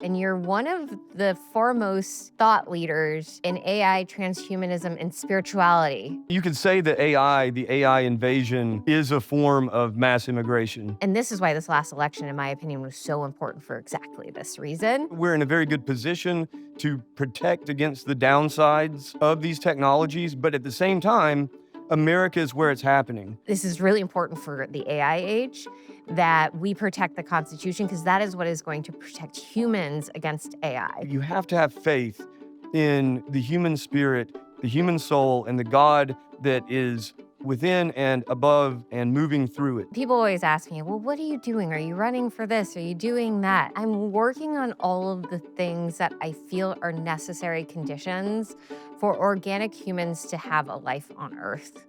And you're one of the foremost thought leaders in AI, transhumanism, and spirituality. You could say that the AI invasion, is a form of mass immigration. And this is why this last election, in my opinion, was so important for exactly this reason. We're in a very good position to protect against the downsides of these technologies, but at the same time, America is where it's happening. This is really important for the AI age, that we protect the Constitution, because that is what is going to protect humans against AI. You have to have faith in the human spirit, the human soul, and the God that is within and above and moving through it. People always ask me, well, what are you doing? Are you running for this? Are you doing that? I'm working on all of the things that I feel are necessary conditions for organic humans to have a life on Earth.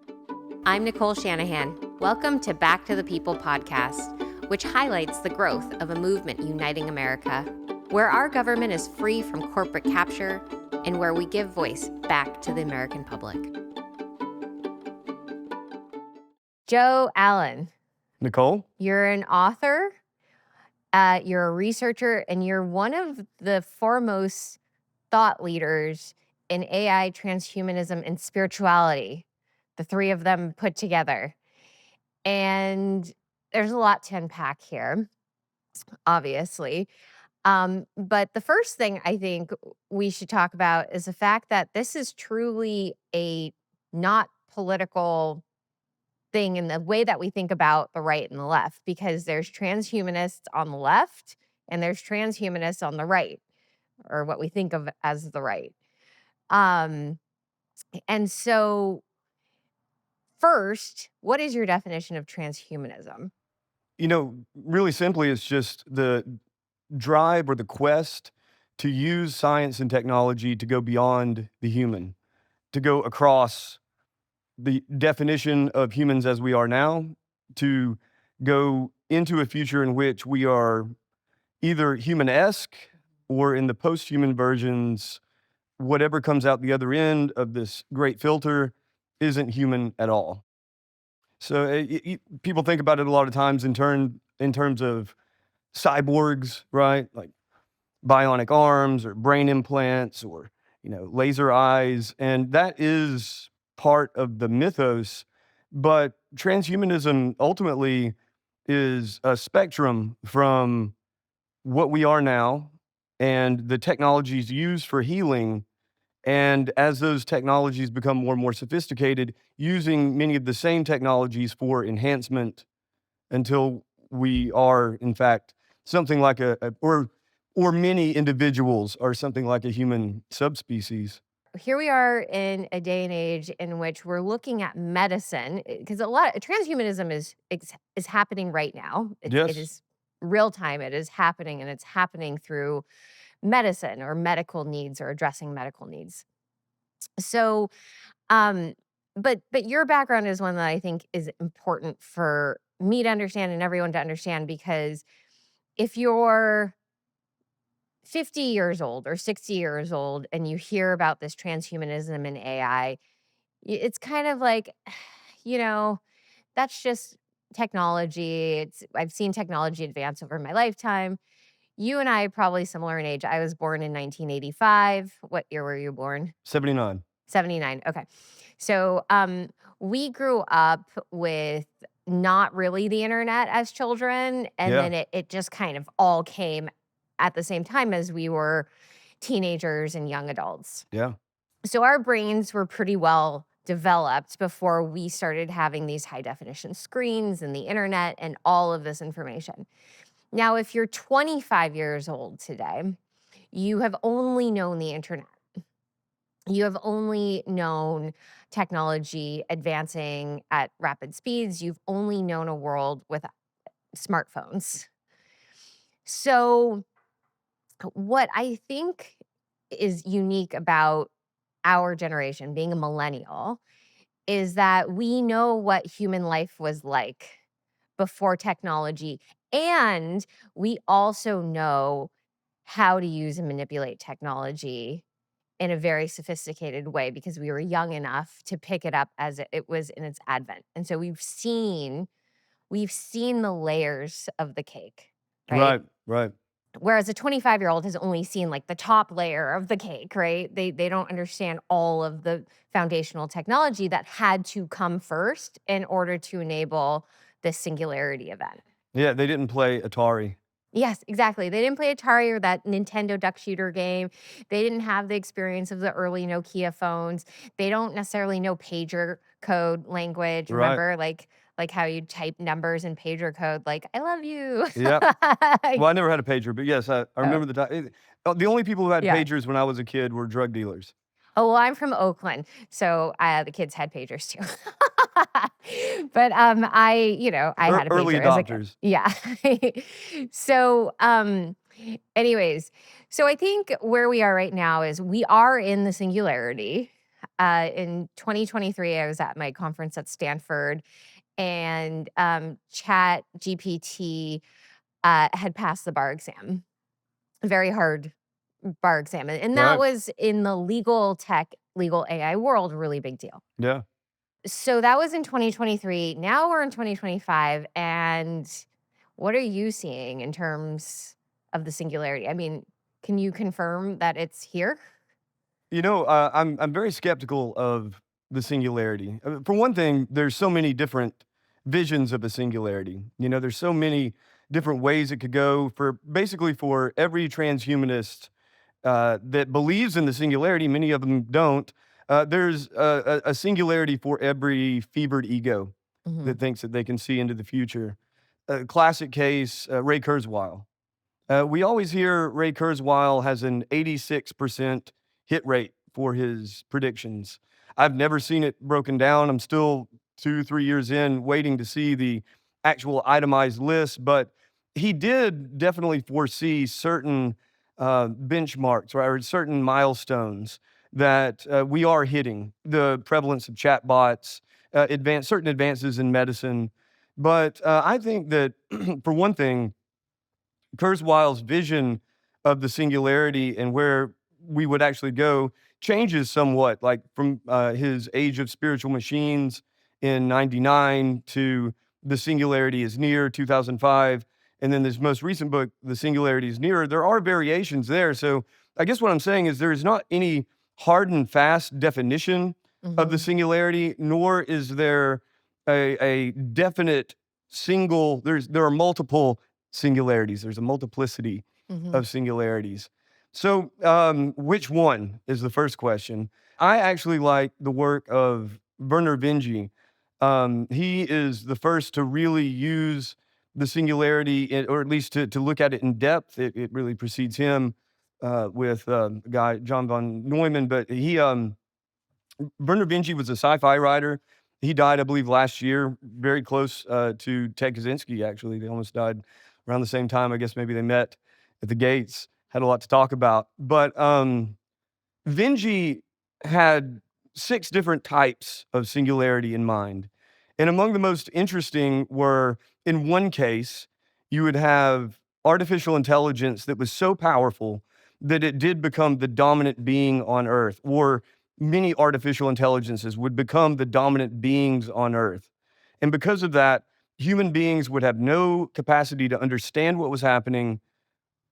I'm Nicole Shanahan. Welcome to Back to the People podcast, which highlights the growth of a movement uniting America, where our government is free from corporate capture and where we give voice back to the American public. Joe Allen. Nicole? You're an author, you're a researcher, and you're one of the foremost thought leaders in AI, transhumanism, and spirituality, the three of them put together. And there's a lot to unpack here, obviously. But the first thing I think we should talk about is the fact that this is truly a not political thing in the way that we think about the right and the left, because there's transhumanists on the left and there's transhumanists on the right, or what we think of as the right. Um, and so, first, what is your definition of transhumanism? Really simply, it's just the drive or the quest to use science and technology to go beyond the human, to go across the definition of humans as we are now, to go into a future in which we are either human-esque or in the post-human versions, whatever comes out the other end of this great filter isn't human at all. So people think about it a lot of times in terms of cyborgs, right? Like bionic arms or brain implants or laser eyes, and that is part of the mythos. But transhumanism ultimately is a spectrum from what we are now and the technologies used for healing. And as those technologies become more and more sophisticated, using many of the same technologies for enhancement until we are, in fact, something like or many individuals are something like a human subspecies. Here we are in a day and age in which we're looking at medicine, because a lot of transhumanism is happening right now. It Yes. is real time. It is happening, and it's happening through medicine or medical needs or addressing medical needs. So, um, but your background is one that I think is important for me to understand and everyone to understand, because if you're 50 years old or 60 years old and you hear about this transhumanism and AI, it's kind of like, you know, that's just technology. I've seen technology advance over my lifetime. You and I are probably similar in age. I was born in 1985. What year were you born? 79. 79. Okay. So, we grew up with not really the internet as children, and Yeah. then it just kind of all came at the same time as we were teenagers and young adults. Yeah. So our brains were pretty well developed before we started having these high definition screens and the internet and all of this information. Now, if you're 25 years old today, you have only known the internet. You have only known technology advancing at rapid speeds. You've only known a world with smartphones. So, what I think is unique about our generation, being a millennial, is that we know what human life was like before technology. And we also know how to use and manipulate technology in a very sophisticated way, because we were young enough to pick it up as it was in its advent. And so we've seen the layers of the cake, right? Right. Right. Whereas a 25-year-old has only seen like the top layer of the cake, right? They don't understand all of the foundational technology that had to come first in order to enable this singularity event. Yeah, they didn't play Atari. Yes, exactly. They didn't play Atari or that Nintendo duck shooter game. They didn't have the experience of the early Nokia phones. They don't necessarily know pager code language. Right. Remember, like how you type numbers in pager code, like "I love you." Yep. Like, Well, I never had a pager, but yes, I oh, remember the only people who had yeah. pagers when I was a kid were drug dealers. Oh, well, I'm from Oakland, so, the kids had pagers too. But, I had a Early pager as a kid. adopters. Yeah. So, anyways, so I think where we are right now is we are in the singularity. In 2023, I was at my conference at Stanford, and, ChatGPT, had passed the bar exam. Very hard bar exam, and that Right. was in the legal tech, legal AI world, really big deal. Yeah. So that was in 2023. Now we're in 2025, and what are you seeing in terms of the singularity? I mean, can you confirm that it's here? I'm very skeptical of the singularity. For one thing, there's so many different visions of a singularity. There's so many different ways it could go for every transhumanist that believes in the singularity. Many of them don't. There's a singularity for every fevered ego Mhm, that thinks that they can see into the future. Classic case, Ray Kurzweil. We always hear Ray Kurzweil has an 86% hit rate for his predictions. I've never seen it broken down. I'm still 2, 3 years in waiting to see the actual itemized list, but he did definitely foresee certain, benchmarks, right, or certain milestones that, we are hitting. The prevalence of chatbots, certain advances in medicine. But, I think that for one thing, Kurzweil's vision of the singularity and where we would actually go changes somewhat, like from his Age of Spiritual Machines in '99 to The Singularity is Near, 2005. And then this most recent book, The Singularity is Nearer. There are variations there. So I guess what I'm saying is there is not any hard and fast definition of the mhm, singularity, nor is there a definite there are multiple singularities. There's a multiplicity mhm. of singularities. So, which one is the first question? I actually like the work of Werner Vinge. He is the first to really use the singularity, or at least to look at it in depth. It really precedes him with a guy, John von Neumann. But Werner Vinge was a sci-fi writer. He died, I believe, last year, very close to Ted Kaczynski, actually. They almost died around the same time. I guess maybe they met at the gates, had a lot to talk about. But Vinci had 6 different types of singularity in mind. And among the most interesting were, in one case, you would have artificial intelligence that was so powerful that it did become the dominant being on Earth, or many artificial intelligences would become the dominant beings on Earth. And because of that, human beings would have no capacity to understand what was happening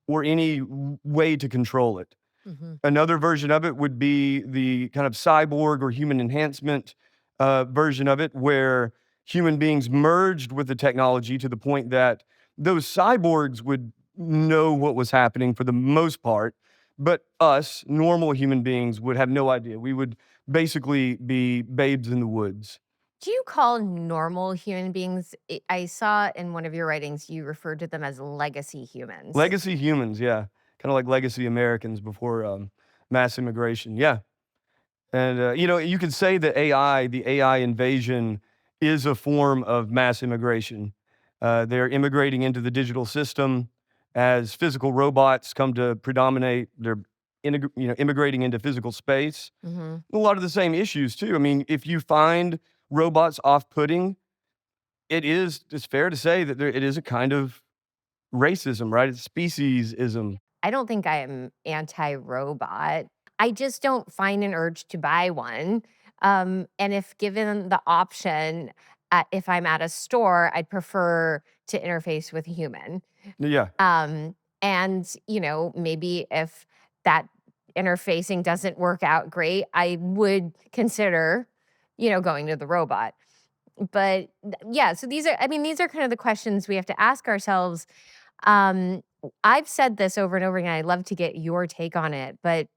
or any way to control it. Mhm. Another version of it would be the kind of cyborg or human enhancement version of it, where human beings merged with the technology to the point that those cyborgs would know what was happening for the most part, but us, normal human beings, would have no idea. We would basically be babes in the woods. Do you call normal human beings I saw in one of your writings, you referred to them as legacy humans. Legacy humans, yeah. Kind of like legacy Americans before mass immigration. Yeah. And, you could say that the AI invasion is a form of mass immigration. They're immigrating into the digital system as physical robots come to predominate. They're immigrating into physical space. Mhm. A lot of the same issues too. I mean, if you find robots off-putting, it's fair to say that it is a kind of racism, right? It's speciesism. I don't think I am anti-robot. I just don't find an urge to buy one. And if given the option, if I'm at a store, I'd prefer to interface with a human. Yeah. Um, And, maybe if that interfacing doesn't work out great, I would consider, going to the robot. But yeah, so these are kind of the questions we have to ask ourselves. Um, I've said this over and over again. I'd love to get your take on it. But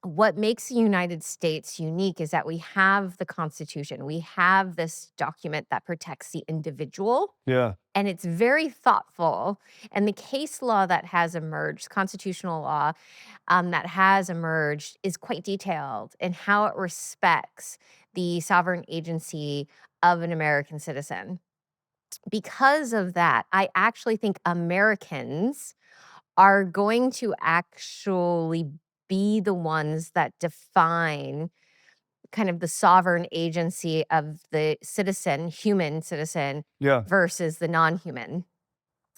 what makes the United States unique is that we have the Constitution. We have this document that protects the individual, Yeah. and it's very thoughtful. And the case law that has emerged, constitutional law that has emerged, is quite detailed in how it respects the sovereign agency of an American citizen. Because of that, I actually think Americans are going to actually be the ones that define kind of the sovereign agency of the citizen, human citizen, Yeah. versus the non-human.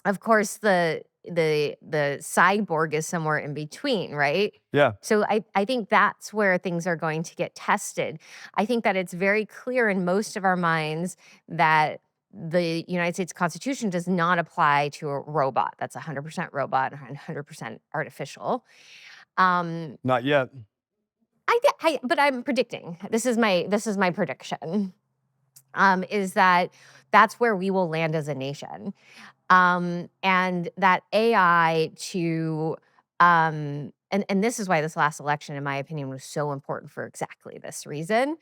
Of course, the cyborg is somewhere in between, right? Yeah. So I think that's where things are going to get tested. I think that it's very clear in most of our minds that the United States Constitution does not apply to a robot that's 100% robot and 100% artificial. Um, Not yet. but I'm predicting. This is my prediction. Is that that's where we will land as a nation, and that AI to and this is why this last election, in my opinion, was so important for exactly this reason.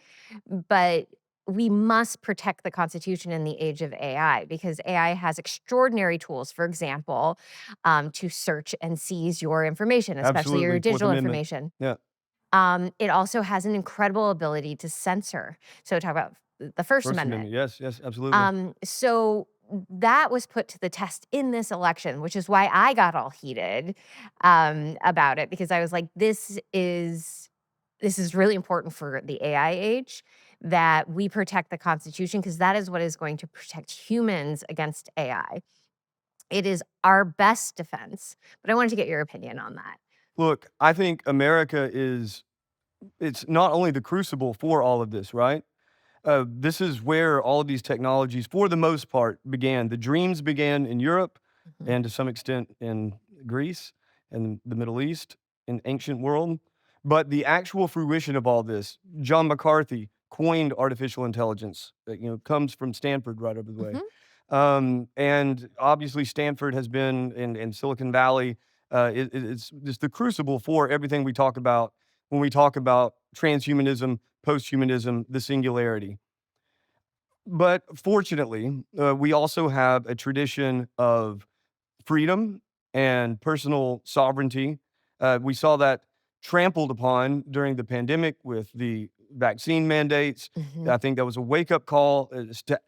But we must protect the Constitution in the age of AI because AI has extraordinary tools, for example, to search and seize your information, especially your Absolutely. Fourth digital Amendment. information. Yeah. It also has an incredible ability to censor. So talk about the First First Amendment. Amendment. Yes. Yes. Absolutely. So that was put to the test in this election, which is why I got all heated about it because I was like, this is really important for the AI age that we protect the Constitution because that is what is going to protect humans against AI. It is our best defense. But I wanted to get your opinion on that. Look, I think America it's not only the crucible for all of this, right? This is where all of these technologies, for the most part, began. The dreams began in Europe Mhm. and to some extent in Greece and the Middle East, in ancient world. But the actual fruition of all this, John McCarthy coined artificial intelligence. That, comes from Stanford right over the way. Mhm. And obviously, Stanford has been in Silicon Valley. It's the crucible for everything we talk about when we talk about transhumanism, posthumanism, the singularity. But fortunately, we also have a tradition of freedom and personal sovereignty. We saw that trampled upon during the pandemic with the vaccine mandates. Mhm. I think that was a wake up call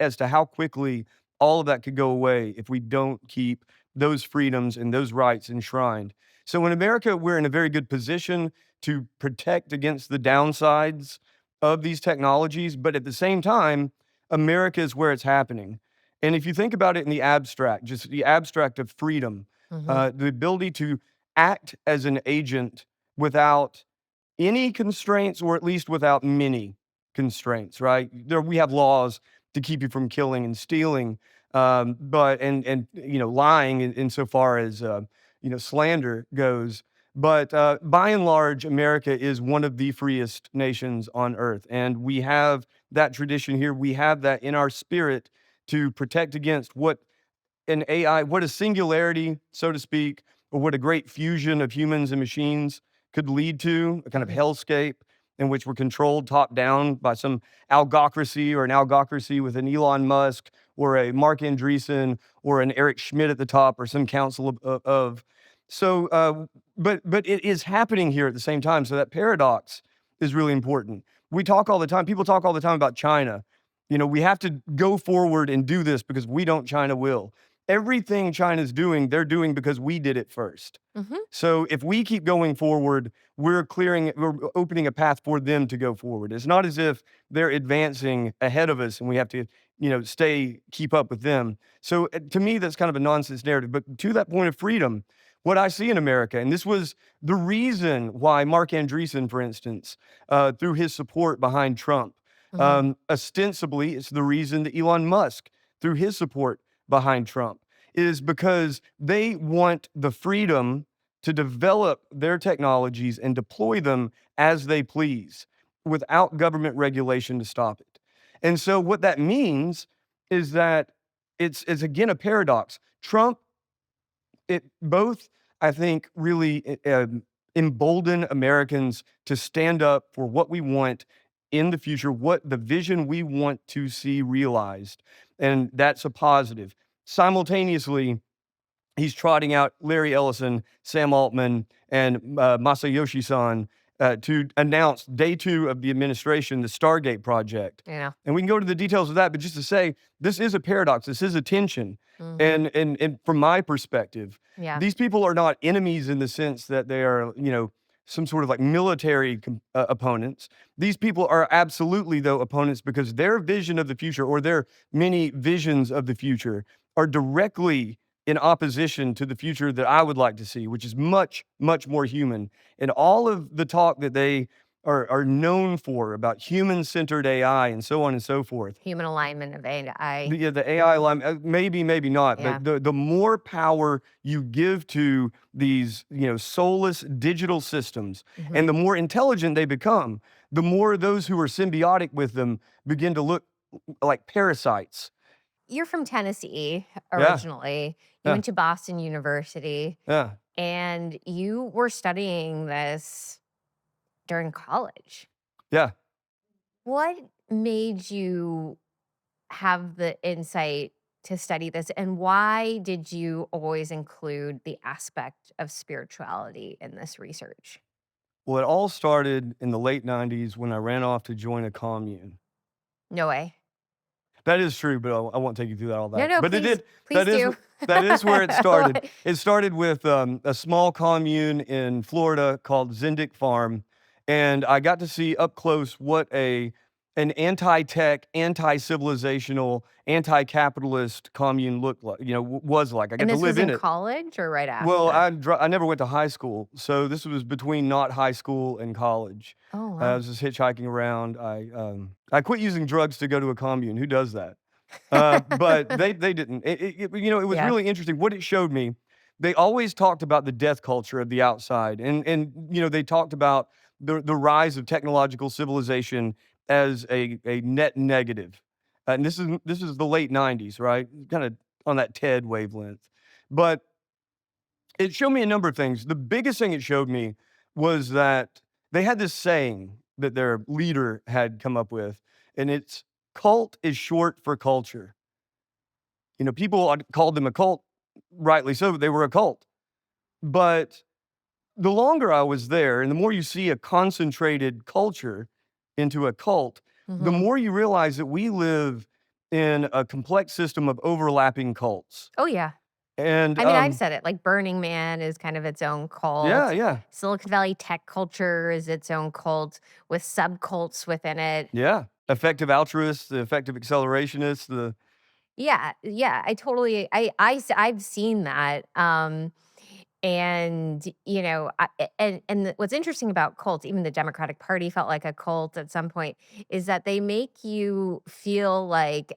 as to how quickly all of that could go away if we don't keep those freedoms and those rights enshrined. So in America, we're in a very good position to protect against the downsides of these technologies. But at the same time, America is where it's happening. And if you think about it in the abstract, just the abstract of freedom, Mhm. the ability to act as an agent without any constraints, or at least without many constraints, right? We have laws to keep you from killing and stealing, but and lying insofar as slander goes. But by and large, America is one of the freest nations on earth, and we have that tradition here. We have that in our spirit to protect against what an AI, what a singularity, so to speak, or what a great fusion of humans and machines could lead to, a kind of Mhm. hellscape in which we're controlled top down by some algocracy or an algocracy with an Elon Musk or a Mark Andreessen or an Eric Schmidt at the top or some council of. So, but it is happening here at the same time. So that paradox is really important. We talk all the time. People talk all the time about China. We have to go forward and do this because we don't, China will. Everything China's doing, they're doing because we did it first. Mhm. So if we keep going forward, we're opening a path for them to go forward. It's not as if they're advancing ahead of us and we have to, keep up with them. So to me, that's kind of a nonsense narrative. But to that point of freedom, what I see in America, and this was the reason why Mark Andreessen, for instance, through his support behind Trump, Mhm. ostensibly, it's the reason that Elon Musk, through his support behind Trump, is because they want the freedom to develop their technologies and deploy them as they please without government regulation to stop it. And so what that means is that it's again a paradox. Trump, it both, I think, really embolden Americans to stand up for what we want in the future, what the vision we want to see realized. And that's a positive. Simultaneously, he's trotting out Larry Ellison, Sam Altman, and Masayoshi Son to announce day 2 of the administration, the Stargate project. Yeah. And we can go to the details of that, but just to say, this is a paradox. This is a tension. And from my perspective, Yeah. these people are not enemies in the sense that they are, some sort of like military opponents. These people are absolutely, though, opponents because their vision of the future or their many visions of the future are directly in opposition to the future that I would like to see, which is much, much more human. And all of the talk that they are known for about human-centered AI and so on and so forth. Human alignment of AI. The AI line, maybe, maybe not, Yeah. but the more power you give to these, soulless digital systems, and the more intelligent they become, the more those who are symbiotic with them begin to look like parasites. You're from Tennessee Yeah, originally. You yeah, went to Boston University, yeah. and you were studying this during college. Yeah. What made you have the insight to study this, and why did you always include the aspect of spirituality in this research? Well, it all started in the late 90s when I ran off to join a commune. No way. That is true, but I won't take you through all No, that. no, But it please, did please do. that is where it started. It started with, a small commune in Florida called Zindic Farm, and I got to see up close what an anti-tech, anti-civilizational, anti-capitalist commune looked like, was like. I And got to this was live in in it. college or right Well, after? I never went to high school, so this was between not high school and college. Oh, I wow. was just hitchhiking around. I quit using drugs to go to a commune. Who does that? But they didn't. It was Yeah. really interesting. What it showed me, they always talked about the death culture of the outside, and they talked about the rise of technological civilization as a net negative. And this is the late '90s, right? Kind of on that TED wavelength, but it showed me a number of things. The biggest thing it showed me was that they had this saying that their leader had come up with, and it's cult is short for culture. People called them a cult, rightly so, they were a cult. But the longer I was there, and the more you see a concentrated culture into a cult, the Mhm. more you realize that we live in a complex system of overlapping cults. Oh, yeah. And I mean, I've said it, like, Burning Man is kind of its own yeah, cult. yeah, Silicon Valley tech culture is its own cult with subcults within it. yeah. Effective altruists, the effective accelerationists, the Yeah, yeah, I totally I've seen that, and, what's interesting about cults, even the Democratic Party felt like a cult at some point, is that they make you feel like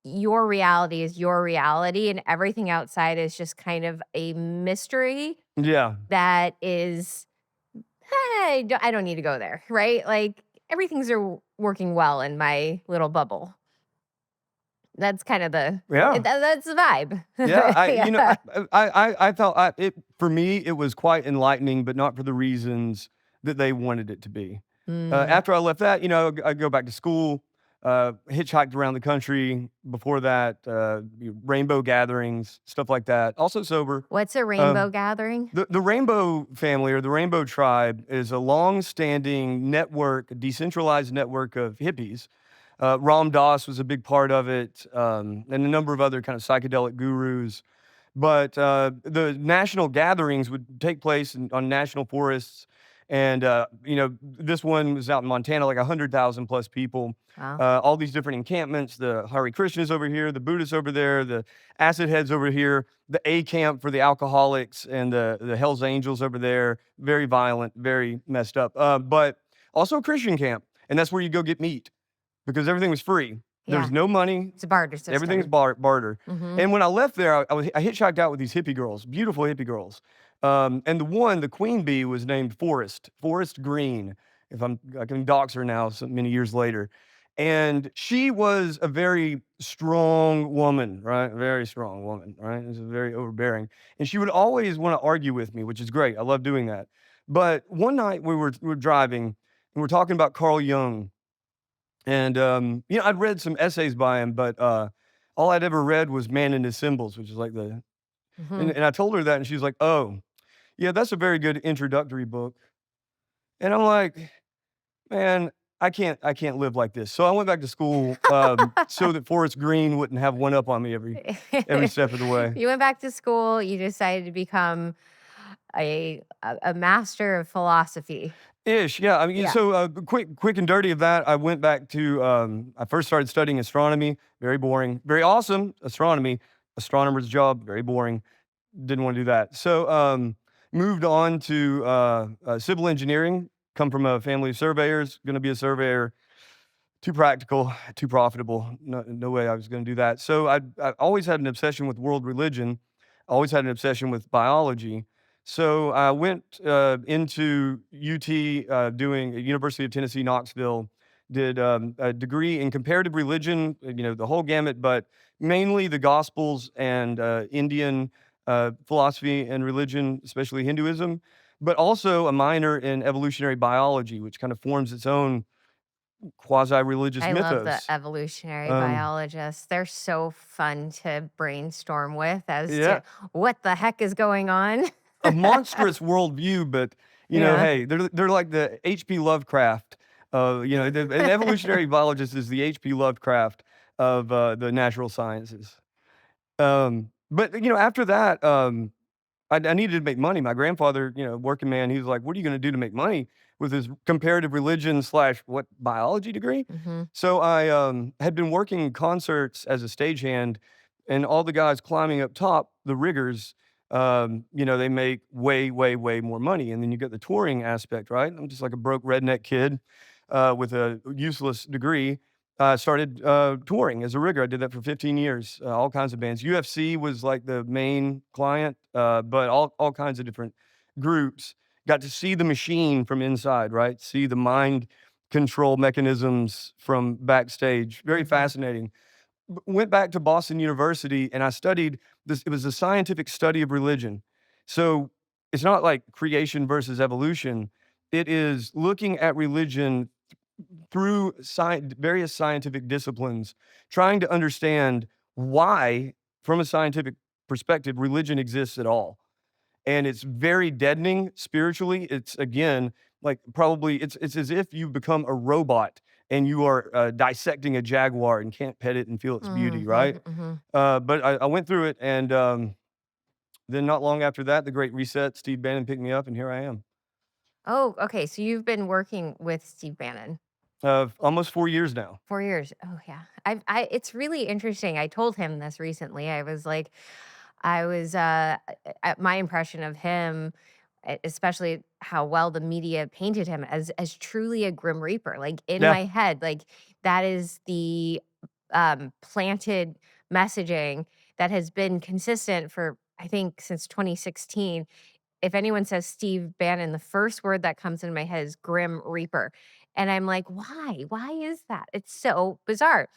your reality is your reality and everything outside is just kind of a mystery yeah. that is, "Hey, I don't need to go there," right? Like, everything's working well in my little bubble. That's kind of Yeah. that's the vibe. Yeah, Yeah. I felt it for me, it was quite enlightening, but not for the reasons that they wanted it to be. Mm. After I left that, I go back to school, hitchhiked around the country. Before that, rainbow gatherings, stuff like that. Also sober. What's a rainbow Um, gathering? the Rainbow family or the Rainbow tribe is a long-standing network, a decentralized network of hippies. Ram Dass was a big part of it, and a number of other kind of psychedelic gurus. But the national gatherings would take place on national forests, and this one was out in Montana, like 100,000 plus people. Wow. All these different encampments. The Hare Krishnas over here, the Buddhists over there, the acid heads over here, the A camp for the alcoholics, and the Hell's Angels over there. Very violent, very messed up. But also a Christian camp, and that's where you go get meat because everything was free. Yeah. There's no money. It's a barter Everything's system. barter. Mhm. And when I left there, I hitchhiked out with these hippie girls, beautiful hippie girls. And the queen bee, was named Forest Green. If I can dox her now, so many years later. And she was a very strong woman, right? A very strong woman, right? It was very overbearing. And she would always want to argue with me, which is great. I love doing that. But one night we were driving and we're talking about Carl Jung. And I'd read some essays by him, but all I'd ever read was Man and His Symbols, which is like the Mhm. and I told her that, and she's like, "Oh, yeah, that's a very good introductory book." And I'm like, "Man, I can't live like this." So I went back to school, so that Forrest Green wouldn't have one up on me every step of the way. You went back to school, you decided to become a master of philosophy. Ish, yeah. I mean, Yeah. so quick and dirty of that. I went back to. I first started studying astronomy. Very boring. Very awesome astronomy. Astronomer's job. Very boring. Didn't want to do that. So moved on to civil engineering. Come from a family of surveyors. Going to be a surveyor. Too practical. Too profitable. No way I was going to do that. So I always had an obsession with world religion. Always had an obsession with biology. So I went into UT, doing at University of Tennessee, Knoxville. Did a degree in comparative religion, the whole gamut, but mainly the Gospels and Indian philosophy and religion, especially Hinduism, but also a minor in evolutionary biology, which kind of forms its own quasi-religious I love the mythos. evolutionary Um, biologists. They're so fun to brainstorm with as yeah, to what the heck is going on. a monstrous worldview, but Yeah. hey, they're like the H.P. Lovecraft. An evolutionary biologist is the H.P. Lovecraft of the natural sciences. But after that, I needed to make money. My grandfather, working man, he was like, "What are you going to do to make money with his comparative religion slash what biology degree?" Mhm. So I had been working concerts as a stagehand, and all the guys climbing up top, the riggers, they make way, way, way more money. And then you get the touring aspect, right? I'm just like a broke redneck kid with a useless degree. Started touring as a rigger. I did that for 15 years, all kinds of bands. UFC was like the main client, but all kinds of different groups. Got to see the machine from inside, right? See the mind control mechanisms from backstage. Very Mhm. fascinating. Went back to Boston University and I studied this. It was a scientific study of religion. So it's not like creation versus evolution. It is looking at religion through various scientific disciplines, trying to understand why, from a scientific perspective, religion exists at all. And it's very deadening spiritually. It's again like probably it's as if you become a robot and you are dissecting a jaguar and can't pet it and feel its beauty, right? Mhm. Mhm. But I went through it, and then not long after that, the Great Reset, Steve Bannon picked me up, and here I am. Oh, okay. So you've been working with Steve Bannon. Almost 4 years now. 4 years. Oh, yeah. It's really interesting. I told him this recently. I was like, my impression of him, especially how well the media painted him as truly a grim reaper. Like in Yeah, my head, like that is the planted messaging that has been consistent for I think since 2016. If anyone says Steve Bannon, the first word that comes into my head is Grim Reaper. And I'm like, why? Why is that? It's so bizarre.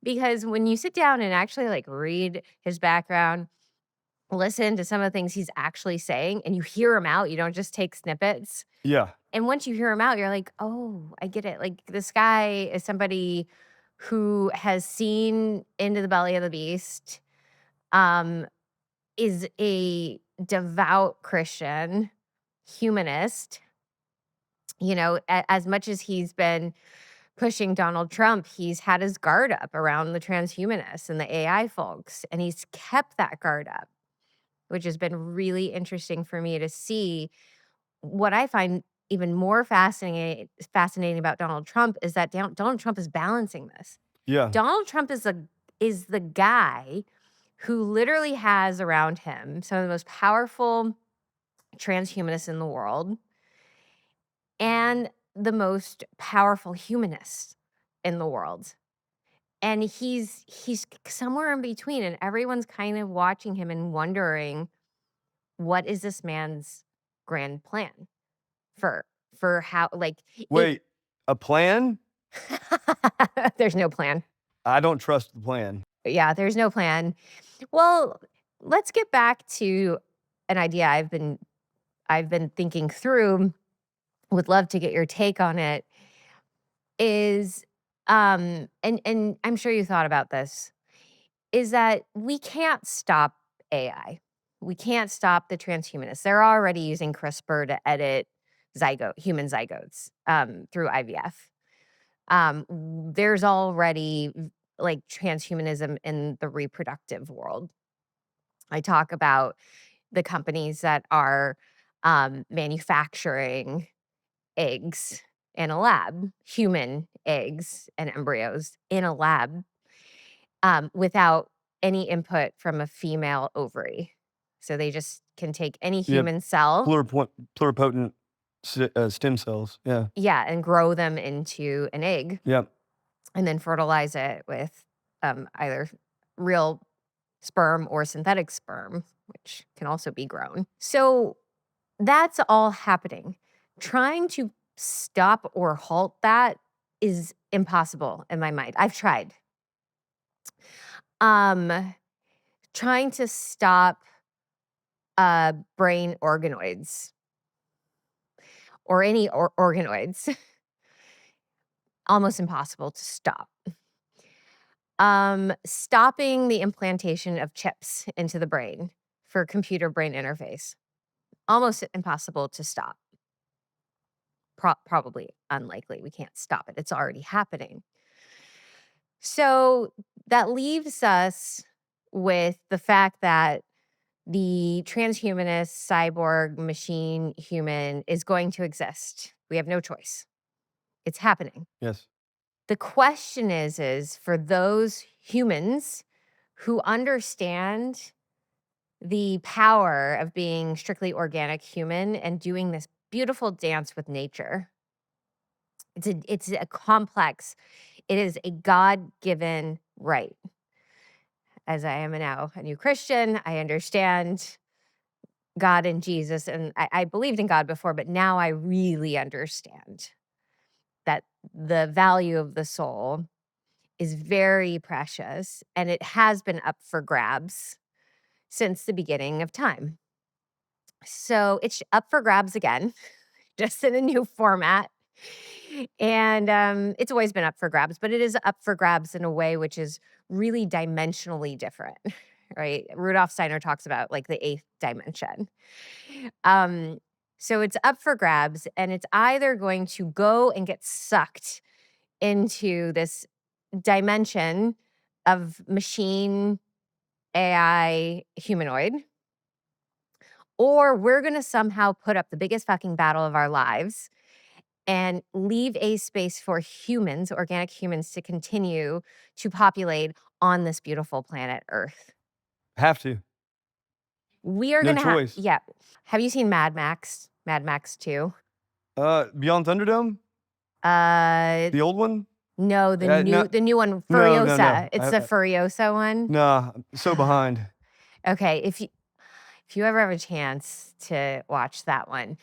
Because when you sit down and actually like read his background, listen to some of the things he's actually saying, and you hear him out, you don't just take snippets. yeah, And once you hear him out, you're like, oh, I get it. Like this guy is somebody who has seen into the belly of the beast, um, is a devout Christian, humanist. As much as he's been pushing Donald Trump, he's had his guard up around the transhumanists and the AI folks, and he's kept that guard up, which has been really interesting for me to see. What I find even more fascinating about Donald Trump is that Donald Trump is balancing this. yeah, Donald Trump is the guy who literally has around him some of the most powerful transhumanists in the world and the most powerful humanists in the world. And he's somewhere in between, and everyone's kind of watching him and wondering, what is this man's grand plan for how, like, it Wait, a plan? there's no plan. I don't trust the plan. Yeah, there's no plan. Well, let's get back to an idea I've been thinking through, would love to get your take on it, is, and I'm sure you thought about this, is that we can't stop AI. We can't stop the transhumanists. They're already using CRISPR to edit human zygotes, through IVF. There's already like transhumanism in the reproductive world. I talk about the companies that are manufacturing eggs in a lab, human eggs and embryos in a lab, without any input from a female ovary. So they just can take any Yep. human cell, Pluripotent stem cells. Yeah. yeah, and grow them into an egg, Yep. and then fertilize it with either real sperm or synthetic sperm, which can also be grown. So that's all happening. Trying to stop or halt that is impossible in my mind. I've tried. Um, Trying to stop brain organoids or any organoids, almost impossible to stop. Stopping the implantation of chips into the brain for computer brain interface, almost impossible to stop. Probably unlikely. We can't stop it. It's already happening. So that leaves us with the fact that the transhumanist cyborg machine human is going to exist. We have no choice. It's happening. Yes. The question is for those humans who understand the power of being strictly organic human and doing this beautiful dance with nature. It's a complex, it is a God-given right. As I am now a new Christian, I understand God and Jesus, and I believed in God before, but now I really understand that the value of the soul is very precious, and it has been up for grabs since the beginning of time. So it's up for grabs again, just in a new format. And it's always been up for grabs, but it is up for grabs in a way which is really dimensionally different, right? Rudolf Steiner talks about like the eighth dimension. Um, so it's up for grabs, and it's either going to go and get sucked into this dimension of machine AI humanoid, or we're going to somehow put up the biggest fucking battle of our lives and leave a space for humans, organic humans, to continue to populate on this beautiful planet Earth. Have to. We are No going to have, choice. yeah. Have you seen Mad Max? Mad Max 2? Beyond Thunderdome? Uh, The old one? no, No, the new one, no. Furiosa. It's the Furiosa one. Nah, I'm so behind. Okay, if you ever have a chance to watch that one,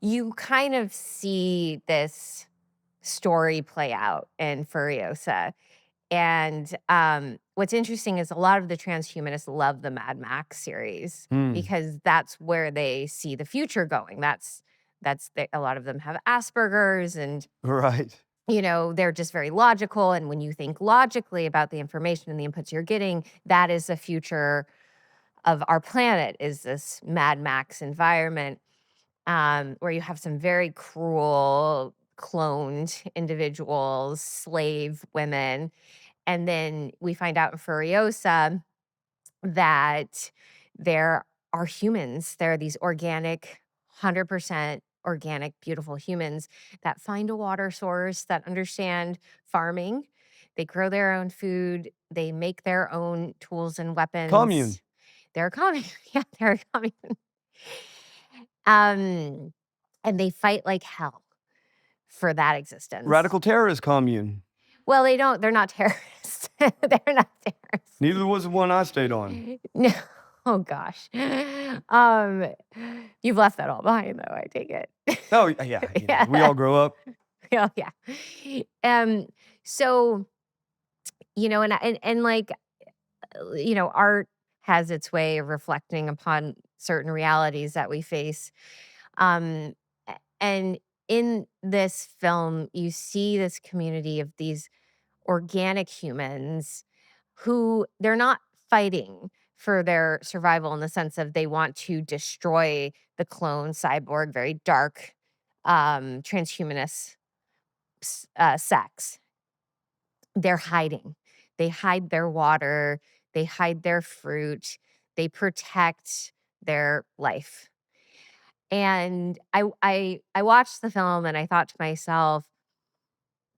you kind of see this story play out in Furiosa. And what's interesting is a lot of the transhumanists love the Mad Max series because that's where they see the future going. A lot of them have Asperger's, and Right. they're just very logical. And when you think logically about the information and the inputs you're getting, that is the future of our planet, is this Mad Max environment, where you have some very cruel cloned individuals, slave women. And then we find out in Furiosa that there are humans. There are these organic, 100% organic, beautiful humans that find a water source, that understand farming. They grow their own food. They make their own tools and weapons. Commune. They're a commune. Yeah, they're a commune. And they fight like hell for that existence. Radical terrorist commune. Well, they're not terrorists. They're not terrorists. Neither was the one I stayed on. No. Oh gosh. Um, you've left that all behind though, I take it. Oh, yeah, we Yeah. all grow up. Oh, yeah. Um, so, and like, art has its way of reflecting upon certain realities that we face. And in this film, you see this community of these organic humans who they're not fighting for their survival in the sense of they want to destroy the clone cyborg, very dark transhumanist sex. They're hiding. They hide their water, they hide their fruit, they protect their life. And I watched the film and I thought to myself,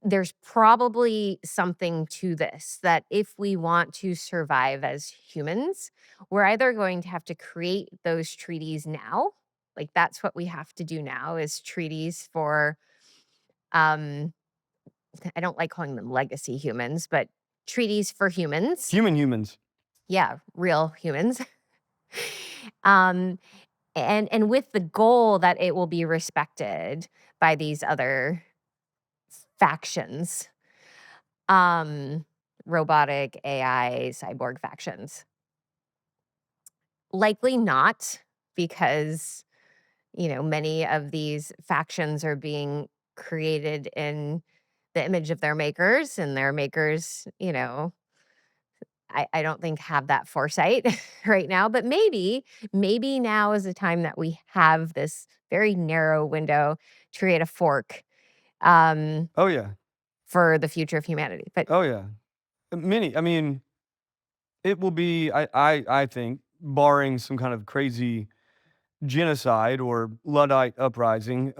there's probably something to this, that if we want to survive as humans, we're either going to have to create those treaties now, like that's what we have to do now is treaties for um I don't like calling them legacy humans, but treaties for humans. Humans. Yeah, real humans. um and with the goal that it will be respected by these other factions, um robotic AI cyborg factions. Likely not, because many of these factions are being created in the image of their makers, and their makers, I don't think have that foresight right now. But maybe now is the time that we have this very narrow window to create a fork um, Oh, yeah. for the future of humanity. But Oh, yeah. I mean, it will be, I think, barring some kind of crazy genocide or Luddite uprising,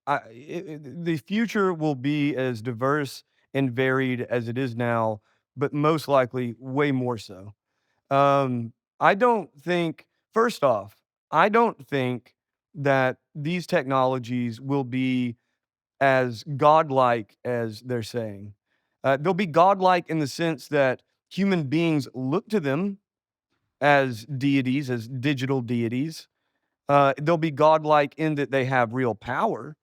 the future will be as diverse and varied as it is now, but most likely way more so. I don't think, first off, I don't think that these technologies will be as godlike as they're saying. They'll be godlike in the sense that human beings look to them as deities, as digital deities. They'll be godlike in that they have real power,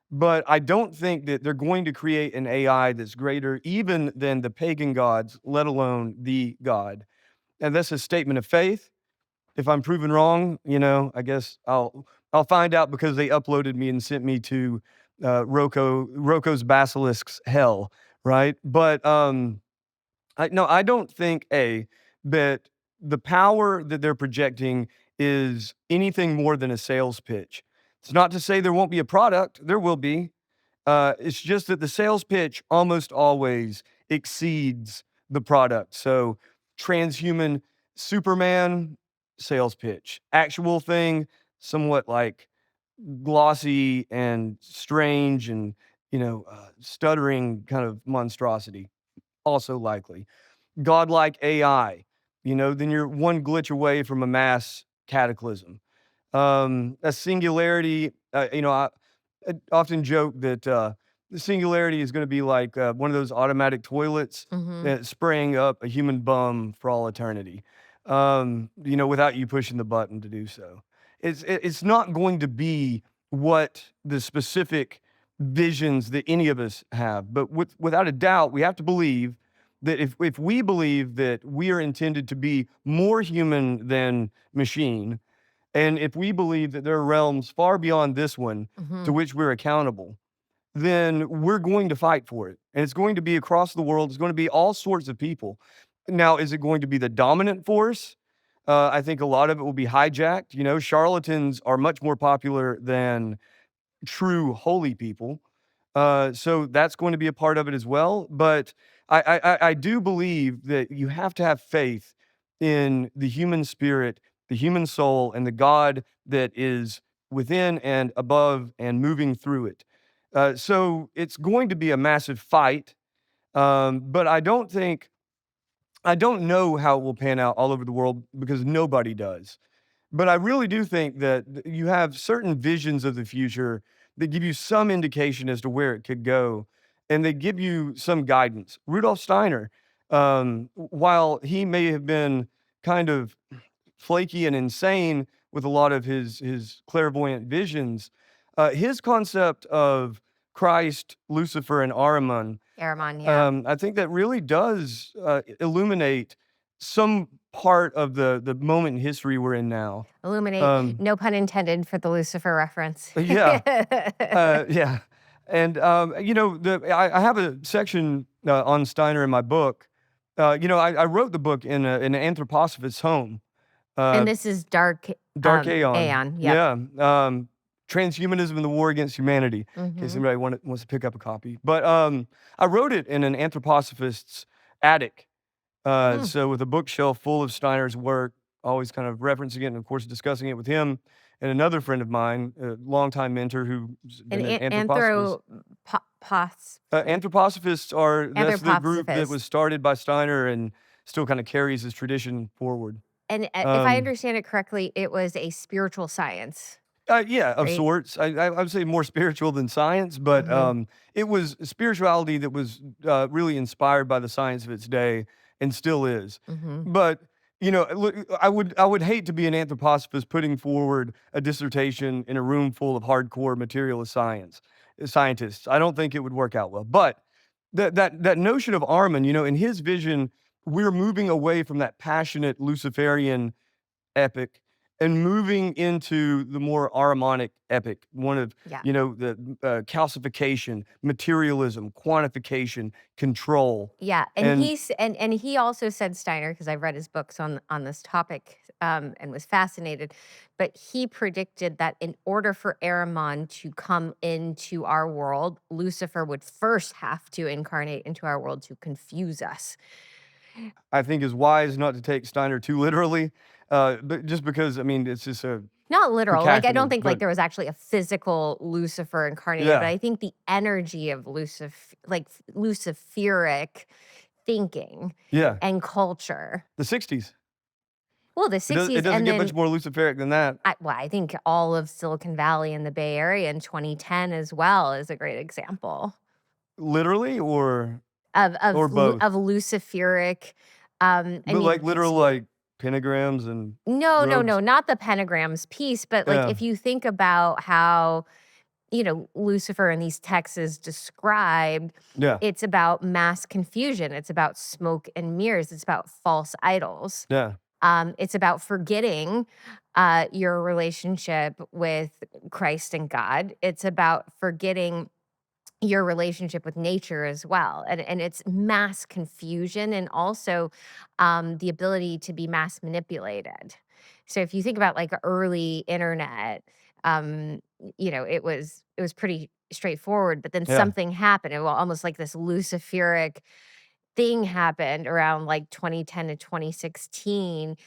but I don't think that they're going to create an AI that's greater even than the pagan gods, let alone the God. And that's a statement of faith. If I'm proven wrong, I guess I'll find out because they uploaded me and sent me to Roko's Basilisk's hell, right? But I don't think that the power that they're projecting is anything more than a sales pitch. It's not to say there won't be a product. There will be. It's just that the sales pitch almost always exceeds the product. So, transhuman Superman sales pitch, actual thing, somewhat like glossy and strange and stuttering kind of monstrosity, also likely. Godlike AI, then you're one glitch away from a mass cataclysm. A singularity, I often joke that the singularity is going to be like one of those automatic toilets mhm. that's spraying up a human bum for all eternity, without you pushing the button to do so. It's not going to be what the specific visions that any of us have, but without a doubt, we have to believe that if we believe that we are intended to be more human than machine, and if we believe that there are realms far beyond this one to Mhm. which we're accountable, then we're going to fight for it. And it's going to be across the world. It's going to be all sorts of people. Now, is it going to be the dominant force? I think a lot of it will be hijacked. Charlatans are much more popular than true holy people. So that's going to be a part of it as well. But I do believe that you have to have faith in the human spirit, the human soul, and the God that is within and above and moving through it. So it's going to be a massive fight. But I don't know how it will pan out all over the world because nobody does. But I really do think that you have certain visions of the future that give you some indication as to where it could go. and they give you some guidance. Rudolf Steiner, while he may have been kind of flaky and insane with a lot of his clairvoyant visions, his concept of Christ, Lucifer, and Ahriman, Aramon, yeah. I think that really does illuminate some part of the moment in history we're in now. Illuminate, Um, no pun intended for the Lucifer reference. yeah, yeah, and I have a section on Steiner in my book. I wrote the book in an anthroposophist's home. And Uh, this is Dark Dark Aeon. Aeon. Yep. Yeah. Transhumanism and the War Against Humanity, in case Mhm. anybody wants to pick up a copy. But I wrote it in an anthroposophist's attic. Hmm. So with a bookshelf full of Steiner's work, always kind of referencing it and, of course, discussing it with him and another friend of mine, a longtime mentor who's An been an anthroposophist. Anthroposophists that's the group that anthroposophist. was started by Steiner and still kind of carries his tradition forward. And if I Um, understand it correctly, it was a spiritual science, Yeah, of right? sorts. I would say more spiritual than science, but Mhm. it was spirituality that was really inspired by the science of its day and still is. Mhm. But look, I would hate to be an anthroposophist putting forward a dissertation in a room full of hardcore materialist scientists. I don't think it would work out well. But that notion of Armin, in his vision, we're moving away from that passionate Luciferian epic and moving into the more Ahrimanic epic, one of, Yeah. the calcification, materialism, quantification, control. Yeah, and And he also said, Steiner, because I've read his books on this topic, and was fascinated, but he predicted that in order for Ahriman to come into our world, Lucifer would first have to incarnate into our world to confuse us. I think is wise not to take Steiner too literally, but just because, I mean, it's just a Not literal, like, I don't cacophony, think, like, but there was actually a physical Lucifer incarnated, but yeah, I think the energy of Luciferic thinking yeah, and culture. the 60s. Well, the It 60s, doesn't and get much then more Luciferic than that. I think all of Silicon Valley and the Bay Area in 2010 as well is a great example Literally of or both. Luciferic, I But mean, like literal like pentagrams and no, no, no, robes. not the pentagrams piece, but, like, Yeah. if you think about how, Lucifer in these texts is described, Yeah. it's about mass confusion, it's about smoke and mirrors, it's about false idols. Yeah. It's about forgetting your relationship with Christ and God. It's about forgetting your relationship with nature as well. And it's mass confusion and also the ability to be mass manipulated. So if you think about like early internet, it was pretty straightforward, but then Yeah. something happened. It was almost like this Luciferic thing happened around like 2010 to 2016.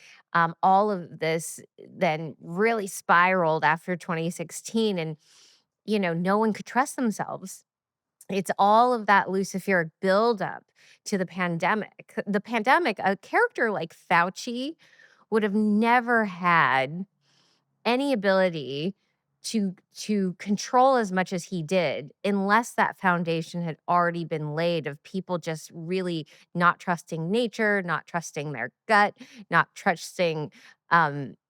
All of this then really spiraled after 2016, and no one could trust themselves. It's all of that Luciferic buildup to the pandemic. The pandemic, a character like Fauci would have never had any ability to control as much as he did unless that foundation had already been laid of people just really not trusting nature, not trusting their gut, not trusting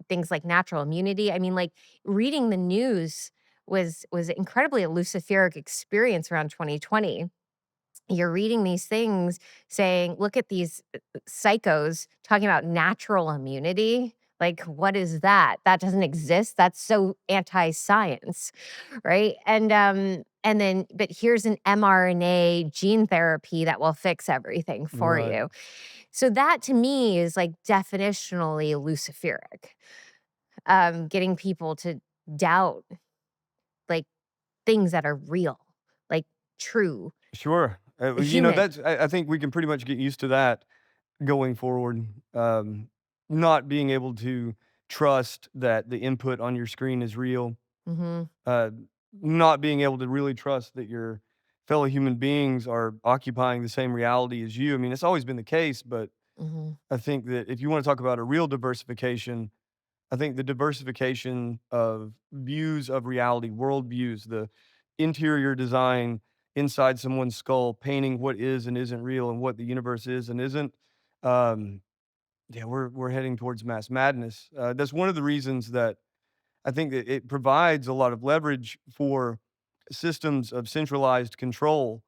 things like natural immunity. I mean, like, reading the news was incredibly a luciferic experience around 2020. You're reading these things saying, "Look at these psychos talking about natural immunity." Like, what is that? That doesn't exist. That's so anti-science, right? And then, but here's an mRNA gene therapy that will fix everything for Right. you. So that to me is like definitionally luciferic. Getting people to doubt like things that are real, like true, Sure. human. I think we can pretty much get used to that going forward. Not being able to trust that the input on your screen is real. Mhm. Uh, Not being able to really trust that your fellow human beings are occupying the same reality as you. I mean, it's always been the case, but Mhm. I think that if you want to talk about a real diversification, I think the diversification of views of reality, worldviews, the interior design inside someone's skull, painting what is and isn't real and what the universe is and isn't. Um, yeah, we're heading towards mass madness. That's one of the reasons that I think that it provides a lot of leverage for systems of centralized control.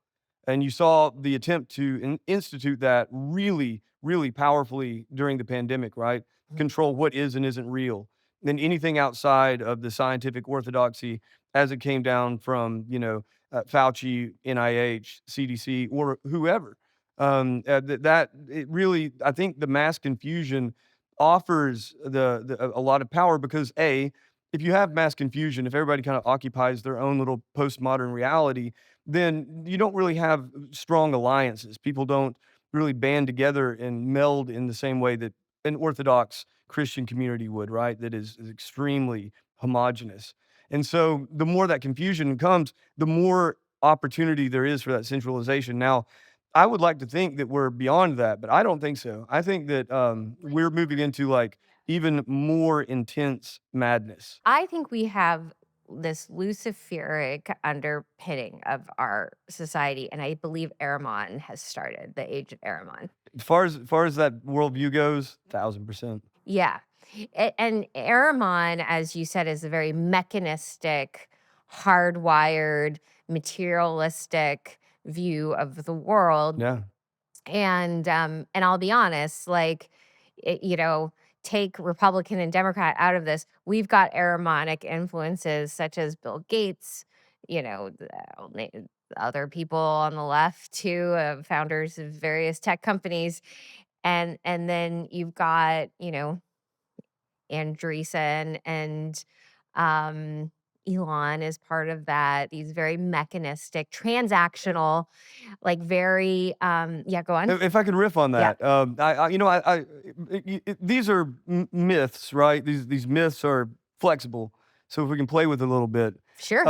And you saw the attempt to institute that really, really powerfully during the pandemic, right? Mhm. Control what is and isn't real. And anything outside of the scientific orthodoxy as it came down from, Fauci, NIH, CDC, or whoever. That it really, I think the mass confusion offers a lot of power because if you have mass confusion, if everybody kind of occupies their own little postmodern reality, then you don't really have strong alliances. People don't really band together and meld in the same way that an Orthodox Christian community would, right? That is extremely homogenous. And so the more that confusion comes, the more opportunity there is for that centralization. Now, I would like to think that we're beyond that, but I don't think so. I think that we're moving into like even more intense madness. I think we have this Luciferic underpinning of our society, and I believe Aramon has started, the age of Aramon. As far as that worldview goes, 1,000%. Yeah. And Aramon, as you said, is a very mechanistic, hardwired, materialistic view of the world. Yeah. And I'll be honest, like, you know, take Republican and Democrat out of this. We've got Aramonic influences such as Bill Gates, other people on the left too, founders of various tech companies, and then you've got Andreessen and um, Elon is part of that. These very mechanistic, transactional, like very yeah, go on. If I could riff on Yeah, that, these are myths, right? These myths are flexible, so if we can play with it a little bit, sure.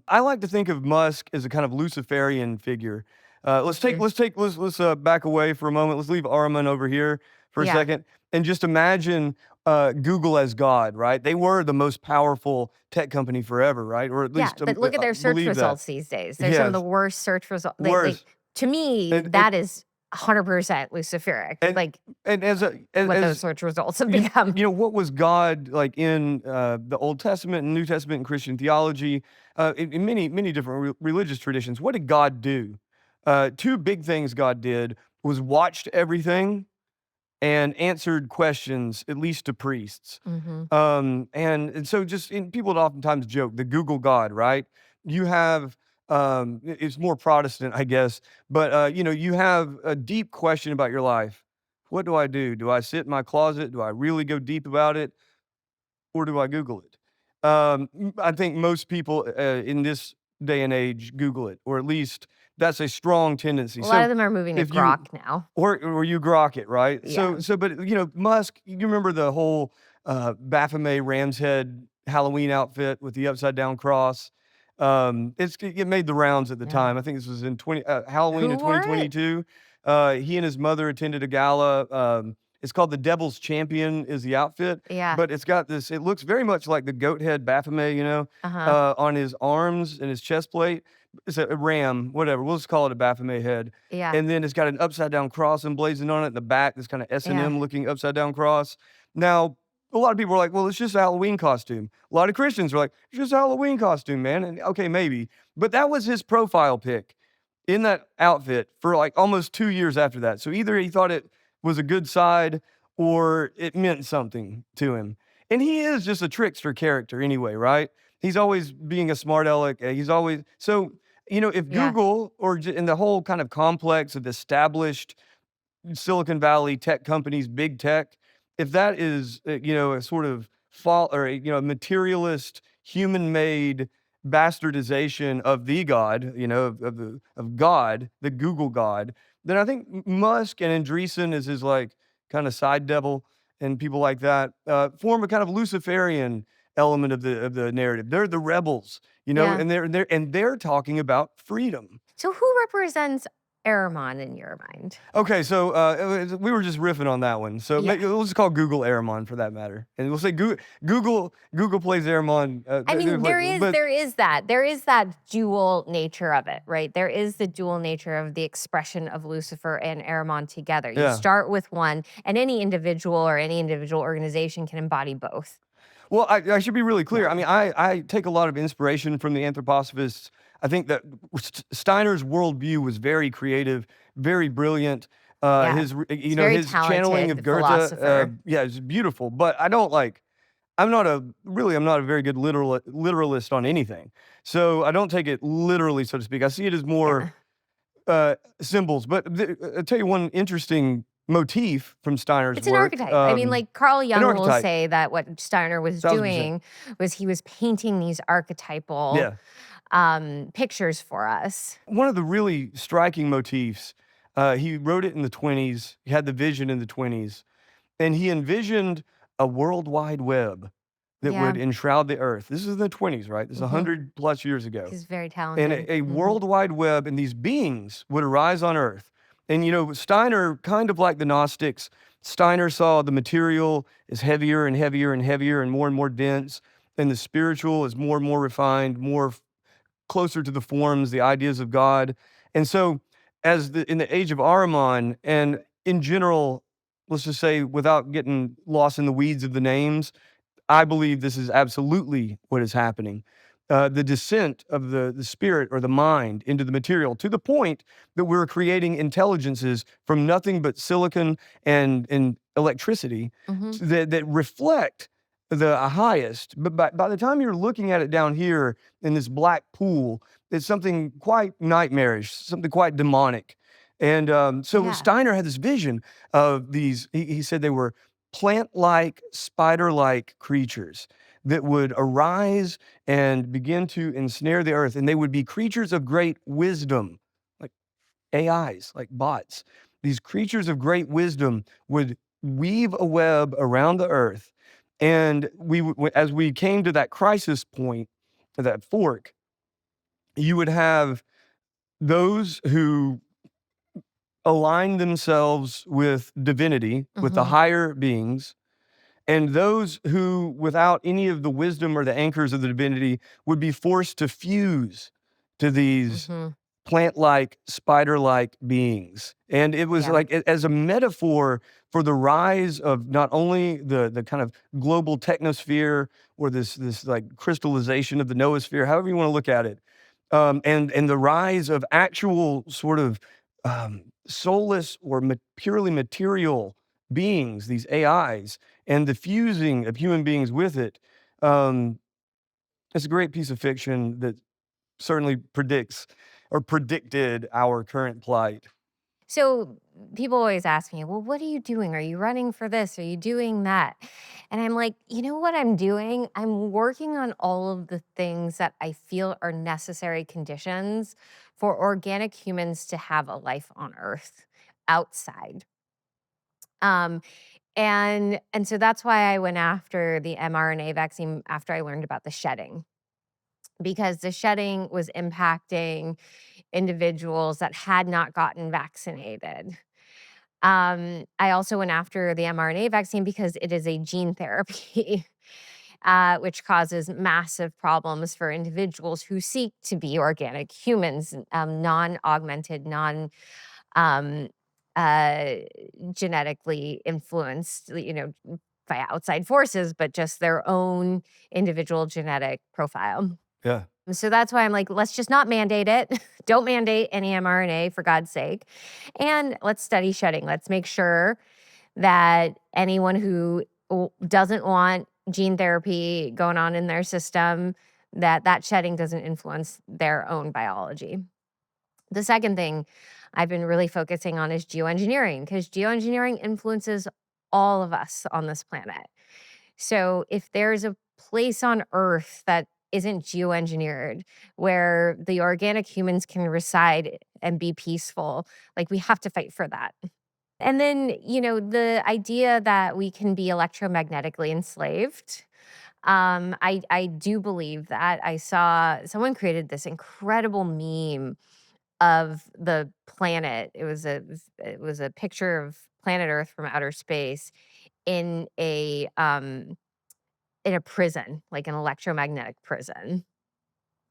I like to think of Musk as a kind of Luciferian figure. Mhm. Let's back away for a moment. Let's leave Armin over here for a Yeah. second, and just imagine Google as God, right? They were the most powerful tech company forever, right? Or at Yeah, least but look at their search believe that. results these days. They're some of the Yes, worst search results. Like worse. to me, And that is 100% Luciferic. and Like and what those as search results have become. what was God like in the Old Testament and New Testament and Christian theology, in many different religious traditions? What did God do? Two big things God did was watched everything and answered questions, at least to priests. Hmm. And so people would oftentimes joke the Google God, right? You have it's more Protestant, I guess, but you have a deep question about your life. What do I do? Do I sit in my closet? Do I really go deep about it, or do I Google it? I think most people in this day and age Google it, or at least that's a strong tendency. A lot of So them are moving to if you Grok now. or you grok it, right? Yeah. But Musk, you remember the whole Baphomet Ram's Head Halloween outfit with the upside down cross? It made the rounds at the No. time. I think this was in Halloween Who in wore it? 2022. He and his mother attended a gala. It's called the Devil's Champion is the outfit, Yeah. but it's got this. It looks very much like the goat head Baphomet, Uh-huh. on his arms and his chest plate. It's a ram, whatever. We'll just call it a Baphomet head, Yeah. and then it's got an upside down cross emblazoned on it in the back, this kinda Yeah. S&M looking upside down cross. Now, a lot of people are like, "Well, it's just a Halloween costume." A lot of Christians are like, "It's just a Halloween costume, man," and okay, maybe, but that was his profile pic in that outfit for, like, almost 2 years after that. So either he thought it was a good side or it meant something to him. And he is just a trickster character anyway, right? He's always being a smart aleck. He's always so, if Yeah. Google or in the whole kind of complex of established Silicon Valley tech companies, big tech, if that is, a sort of fall or a materialist, human-made bastardization of the God, of God, the Google God, then I think Musk and Andreessen is his like kind of side devil and people like that form a kind of Luciferian element of the narrative. They're the rebels, Yeah. and they're talking about freedom. So who represents Aramon in your mind? Okay, so we were just riffing on that one. So Yeah. we'll just call Google Aramon for that matter, and we'll say Google plays Aramon. I mean, But there is that dual nature of it, right? There is the dual nature of the expression of Lucifer and Aramon together. You yeah. start with one, and any individual or any individual organization can embody both. Well, I should be really clear. I Yeah. mean, I take a lot of inspiration from the anthroposophists. I think that Steiner's worldview was very creative, very brilliant. Yeah. He's very His channeling of talented Goethe, philosopher. yeah, it's beautiful. But I don't like. I'm not a very good literalist on anything. So I don't take it literally, so to speak. I see it as more Yeah. symbols. But I'll tell you one interesting motif from Steiner's It's an work. archetype. I mean, like Carl An Jung will archetype, say that what Steiner was 1000%. doing was he was painting these archetypal Yeah. pictures for us. One of the really striking motifs, he wrote it in the 20s. He had the vision in the 20s, and he envisioned a world wide web that Yeah. would enshroud the earth. This is in the 20s, right? This is Hmm. 100 plus years ago. He's very And talented. a Hmm. world wide web, and these beings would arise on earth. And, Steiner, kind of like the Gnostics, Steiner saw the material is heavier and heavier and heavier and more dense, and the spiritual is more and more refined, more closer to the forms, the ideas of God. And so, in the age of Ahriman, and in general, let's just say, without getting lost in the weeds of the names, I believe this is absolutely what is happening. The descent of the spirit or the mind into the material, to the point that we're creating intelligences from nothing but silicon and electricity Hmm. that reflect the highest. But by the time you're looking at it down here in this black pool, it's something quite nightmarish, something quite demonic. And so Yeah. Steiner had this vision of these. He said they were plant-like, spider-like creatures that would arise and begin to ensnare the earth, and they would be creatures of great wisdom, like AIs, like bots. These creatures of great wisdom would weave a web around the earth, and as we came to that crisis point, that fork, you would have those who align themselves with divinity, with the Hmm. higher beings, and those who, without any of the wisdom or the anchors of the divinity, would be forced to fuse to these Hmm. plant-like, spider-like beings. And it was Yeah. like as a metaphor for the rise of not only the kind of global technosphere or this like crystallization of the noosphere, however you want to look at it, and the rise of actual sort of soulless or purely material beings, these AIs, and the fusing of human beings with it. Um, it's a great piece of fiction that certainly predicts or predicted our current plight. So people always ask me, well, what are you doing? Are you running for this? Are you doing that? And I'm like, you know what I'm doing? I'm working on all of the things that I feel are necessary conditions for organic humans to have a life on Earth outside. Um, and so that's why I went after the mRNA vaccine after I learned about the shedding, because the shedding was impacting individuals that had not gotten vaccinated. I also went after the mRNA vaccine because it is a gene therapy, which causes massive problems for individuals who seek to be organic humans, non augmented, non um, uh, genetically influenced, by outside forces, but just their own individual genetic profile. Yeah. So that's why I'm like, let's just not mandate it. Don't mandate any mRNA for God's sake. And let's study shedding. Let's make sure that anyone who doesn't want gene therapy going on in their system, that shedding doesn't influence their own biology. The second thing I've been really focusing on is geoengineering, because geoengineering influences all of us on this planet. So if there's a place on Earth that isn't geoengineered, where the organic humans can reside and be peaceful, like we have to fight for that. And then, the idea that we can be electromagnetically enslaved. I do believe that. I saw someone created this incredible meme of the planet. It was a picture of planet Earth from outer space in a prison, like an electromagnetic prison,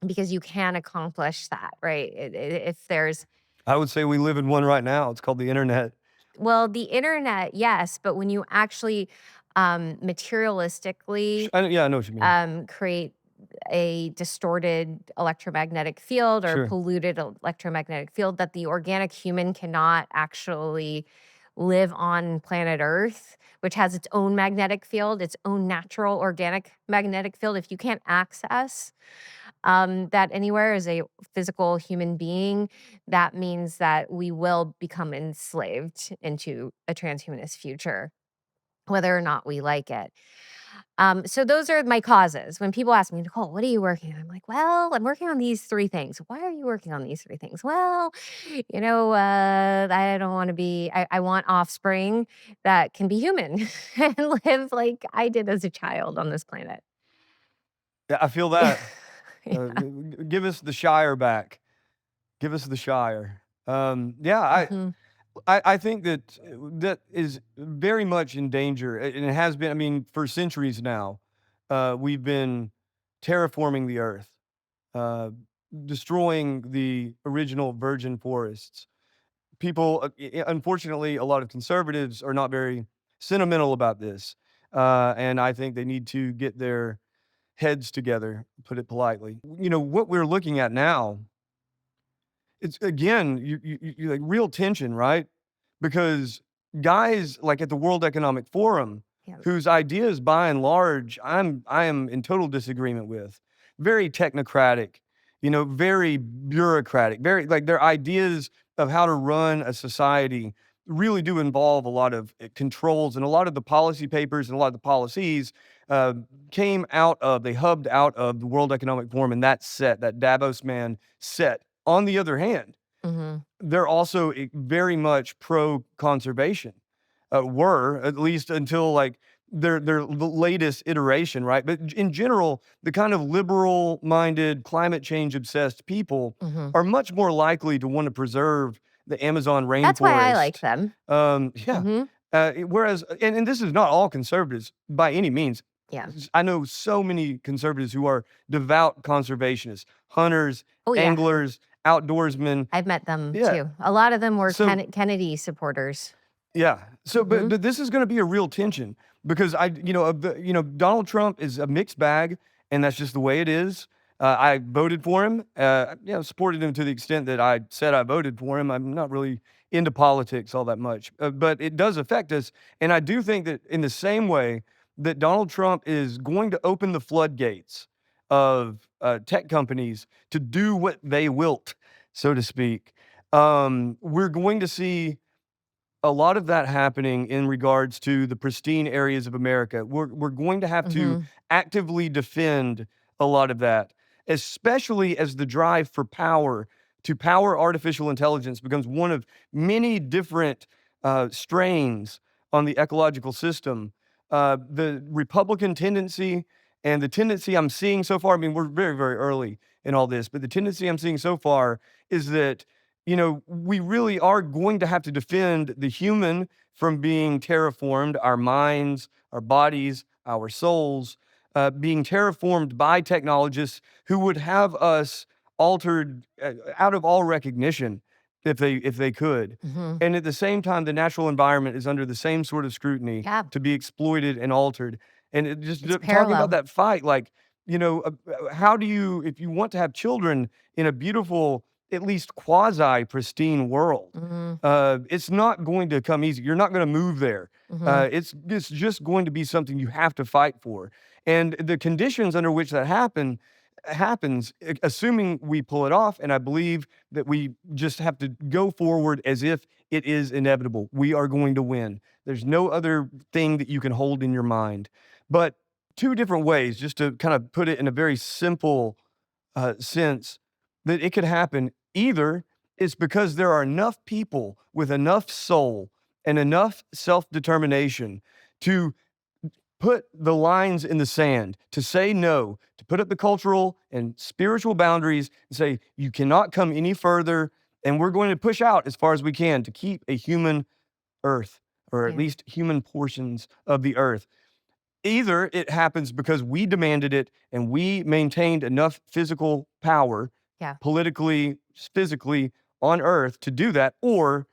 because you can accomplish that, right? If there's I would say we live in one right now. It's called the internet. well, the internet, yes, but when you actually materialistically Yeah, I know what you mean. create a distorted electromagnetic field or Sure. polluted electromagnetic field that the organic human cannot actually live on planet Earth, which has its own magnetic field, its own natural organic magnetic field. If you can't access that anywhere as a physical human being, that means that we will become enslaved into a transhumanist future, whether or not we like it. So those are my causes. When people ask me, Nicole, what are you working on? I'm like, well, I'm working on these three things. Why are you working on these three things? Well, I don't want to be, I want offspring that can be human and live like I did as a child on this planet. Yeah, I feel Yeah. that. Give us the Shire back. Give us the Shire. Yeah, Mhm. I think that that is very much in danger, and it has been. I mean, for centuries now, we've been terraforming the earth, uh, destroying the original virgin forests. People, unfortunately, a lot of conservatives are not very sentimental about this, and I think they need to get their heads together, put it politely. What we're looking at now, it's again, you like real tension, right? Because guys like at the World Economic Forum, Yeah. whose ideas by and large I am in total disagreement with, very technocratic, very bureaucratic, very like their ideas of how to run a society really do involve a lot of controls, and a lot of the policy papers and a lot of the policies uh, they hubbed out of the World Economic Forum and that Davos man set. On the other hand, Mhm. they're also very much pro-conservation, were at least until like their latest iteration, right? But in general, the kind of liberal-minded, climate change obsessed people Mhm. are much more likely to want to preserve the Amazon That's why I like rainforest. them. Yeah. Mhm. Whereas, and this is not all conservatives by any means. Yeah. I know so many conservatives who are devout conservationists, hunters, Oh, yeah. anglers, outdoorsmen. I've met them Yeah. too. A lot of them were So Kennedy supporters. yeah. So, but Mhm. but this is going to be a real tension because Donald Trump is a mixed bag, and that's just the way it is. I voted for him. Supported him to the extent that I said I voted for him. I'm not really into politics all that much, but it does affect us. And I do think that in the same way that Donald Trump is going to open the floodgates of tech companies to do what they wilt, so to speak, we're going to see a lot of that happening in regards to the pristine areas of America. We're going to have to Mhm. actively defend a lot of that, especially as the drive for power to power artificial intelligence becomes one of many different strains on the ecological system. The Republican tendency and the tendency I'm seeing so far, I mean, we're very, very early in all this, but the tendency I'm seeing so far is that we really are going to have to defend the human from being terraformed, our minds, our bodies, our souls, being terraformed by technologists who would have us altered out of all recognition if they could. Mhm. And at the same time, the natural environment is under the same sort of scrutiny Yeah. to be exploited and altered. And It's talking about parallel. that fight, like, how do you, if you want to have children in a beautiful, at least quasi pristine world. Mhm. It's not going to come easy. You're not going to move there. Mhm. It's just going to be something you have to fight for. And the conditions under which that happens, assuming we pull it off, and I believe that we just have to go forward as if it is inevitable. We are going to win. There's no other thing that you can hold in your mind. But two different ways, just to kind of put it in a very simple sense, that it could happen. Either it's because there are enough people with enough soul and enough self determination to put the lines in the sand, to say no, to put up the cultural and spiritual boundaries and say, you cannot come any further. And we're going to push out as far as we can to keep a human Earth, or at Yeah. least human portions of the Earth. Either it happens because we demanded it and we maintained enough physical power, Yeah. politically, physically on Earth to do that, or,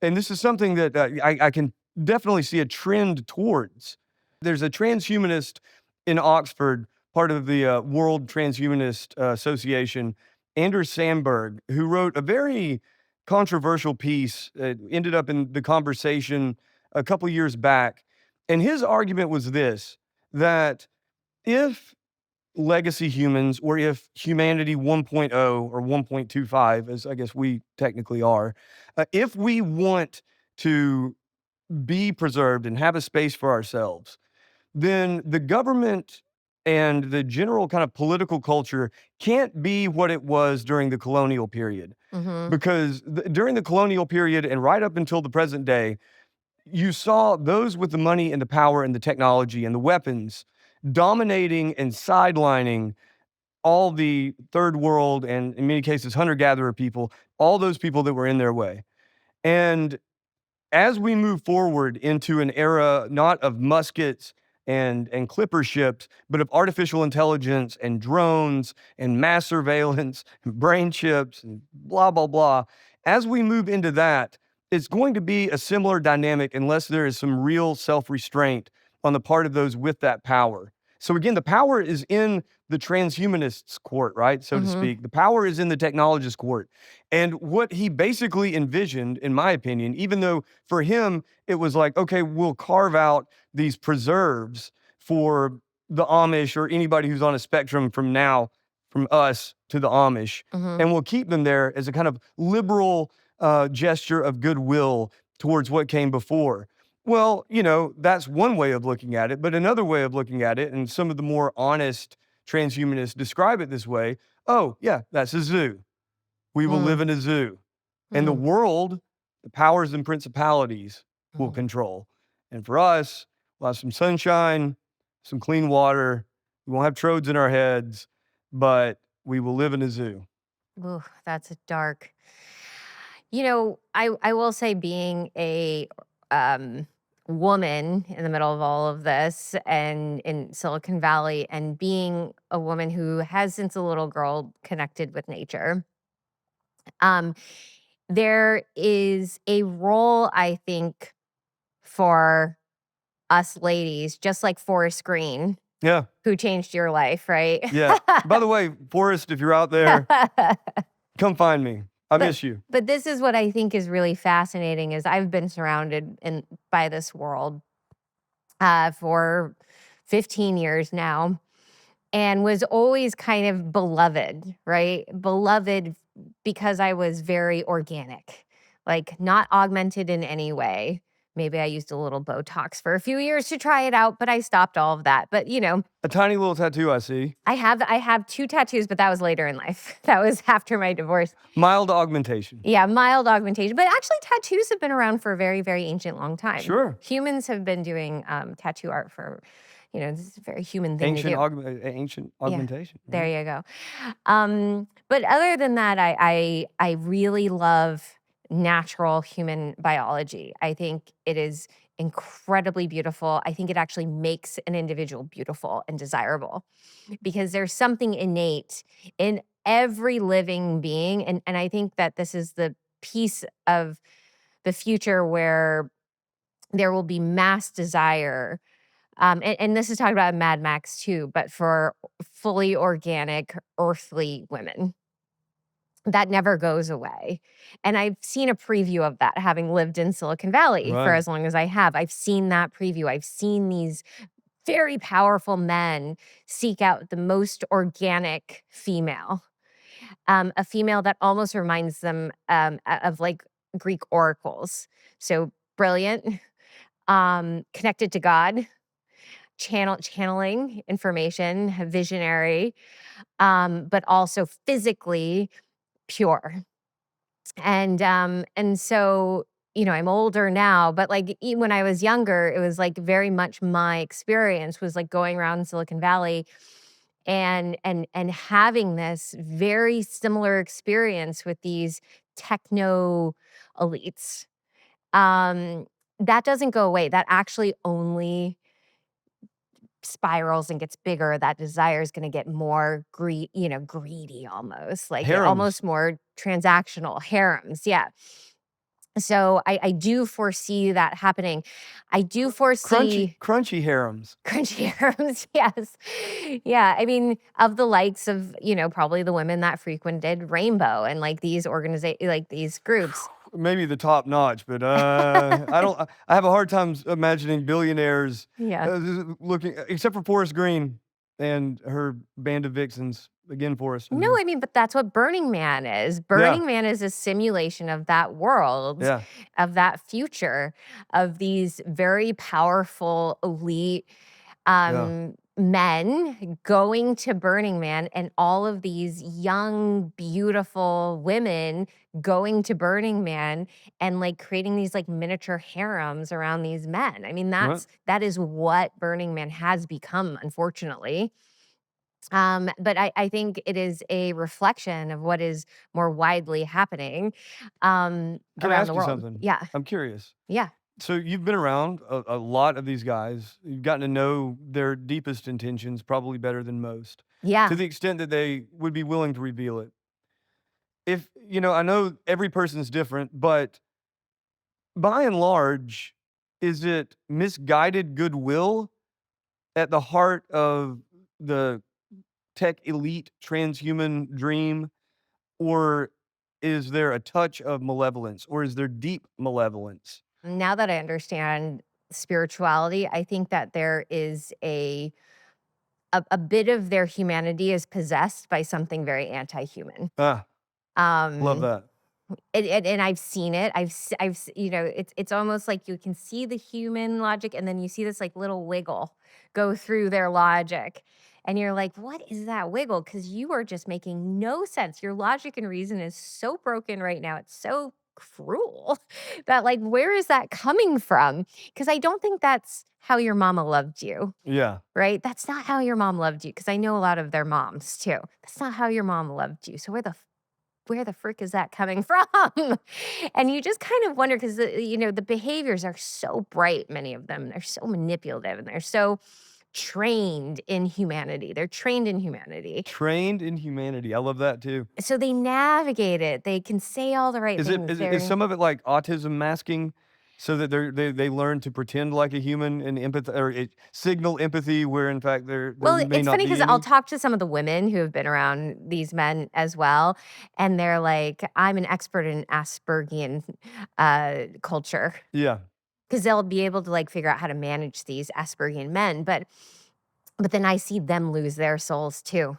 and this is something that I can definitely see a trend towards. There's a transhumanist in Oxford, part of the World Transhumanist Association, Anders Sandberg, who wrote a very controversial piece. It ended up in the conversation a couple years back. And his argument was this, that if legacy humans, or if humanity 1.0 or 1.25, as I guess we technically are, if we want to be preserved and have a space for ourselves, then the government and the general kind of political culture can't be what it was during the colonial period. Mm-hmm. Because during the colonial period and right up until the present day, you saw those with the money and the power and the technology and the weapons dominating and sidelining all the third world and, in many cases, hunter-gatherer people, all those people that were in their way. And as we move forward into an era not of muskets and clipper ships, but of artificial intelligence and drones and mass surveillance and brain chips and blah, blah, blah, as we move into that, it's going to be a similar dynamic unless there is some real self-restraint on the part of those with that power. So again, the power is in the transhumanists' court, right? So to Mm-hmm. speak. The power is in the technologists' court. And what he basically envisioned, in my opinion, even though for him it was like, okay, we'll carve out these preserves for the Amish or anybody who's on a spectrum from now, from us to the Amish, Mm-hmm. and we'll keep them there as a kind of liberal gesture of goodwill towards what came before. Well, that's one way of looking at it, but another way of looking at it, and some of the more honest transhumanists describe it this way: oh, yeah, that's a zoo. We will live in a zoo. And the Mm-hmm. world, the powers and principalities will Mm-hmm. control. And for us, we'll have some sunshine, some clean water. We won't have trodes in our heads, but we will live in a zoo. Ooh, that's dark. I will say being a woman in the middle of all of this and in Silicon Valley and being a woman who has since a little girl connected with nature, um, there is a role, I think, for us ladies, just like Forrest Green, Yeah, who changed your life, right? yeah. By the way, Forrest, if you're out there, come find me. I But miss you. but this is what I think is really fascinating is I've been surrounded by this world for 15 years now and was always kind of beloved, right? Beloved because I was very organic, like not augmented in any way. Maybe I used a little Botox for a few years to try it out, but I stopped all of that. But A tiny little tattoo, I see. I have two tattoos, but that was later in life. That was after my divorce. Mild augmentation. Yeah, mild augmentation. But actually, tattoos have been around for a very, very ancient long time. Sure. Humans have been doing tattoo art for, this is a very human thing to do. Ancient Yeah, augmentation. there Right? you go. But other than that, I really love natural human biology. I think it is incredibly beautiful. I think it actually makes an individual beautiful and desirable because there's something innate in every living being. And I think that this is the piece of the future where there will be mass desire. And this is talked about in Mad Max too, but for fully organic, earthly women. That never goes away. And I've seen a preview of that having lived in Silicon Valley for Right. as long as I have. I've seen that preview. I've seen these very powerful men seek out the most organic female, a female that almost reminds them of like Greek oracles. So brilliant, connected to God, channeling information, visionary, but also physically pure. And so, I'm older now, but like when I was younger, it was like very much my experience was like going around Silicon Valley and having this very similar experience with these techno elites. That doesn't go away. That actually only spirals and gets bigger. That desire is going to get more greedy, almost like Harems. almost more transactional. Harems. Yeah. So I do foresee that happening. I do foresee Crunchy harems. crunchy harems. Yes. Yeah. I mean, of the likes of, probably the women that frequented Rainbow and like these like these groups. Maybe the top notch, but I have a hard time imagining billionaires Yeah. looking, except for Forrest Green and her band of vixens. Again, Forrest. No, I mean, but that's what Burning Man is. Yeah, Burning Man is a simulation of that world, yeah, of that future, of these very powerful elite yeah. men going to Burning Man, and all of these young, beautiful women going to Burning Man and like creating these like miniature harems around these men. I mean, Right. that is what Burning Man has become, unfortunately. But I think it is a reflection of what is more widely happening Can I around ask the you world. something? Yeah. I'm curious. Yeah. So you've been around a lot of these guys. You've gotten to know their deepest intentions probably better than most, to Yeah. the extent that they would be willing to reveal it. If, I know every person's different, but by and large, is it misguided goodwill at the heart of the tech elite transhuman dream? Or is there a touch of malevolence? Or is there deep malevolence? Now that I understand spirituality, I think that there is a bit of their humanity is possessed by something very anti-human. Ah, love Um that. and I've seen it. It's almost like you can see the human logic, and then you see this like little wiggle go through their logic. And you're like, what is that wiggle? Because you are just making no sense. Your logic and reason is so broken right now. It's so cruel that, like, where is that coming from? Because I don't think that's how your mama loved you, Yeah. right? That's not how your mom loved you. Because I know a lot of their moms too. That's not how your mom loved you. So where the frick is that coming from? And you just kind of wonder because the behaviors are so bright, many of them. They're so manipulative and they're so trained in humanity. They're trained in humanity. Trained in humanity. I love that too. So they navigate it. They can say all the right Is it things. is They're some of it like autism masking so that they learn to pretend like a human and empathy or signal empathy where in fact there Well, may it's not funny be because I'll any? talk to some of the women who have been around these men as well, and they're like, "I'm an expert in Aspergian culture." Yeah. 'Cause they'll be able to, like, figure out how to manage these Aspergian men, but then I see them lose their souls too,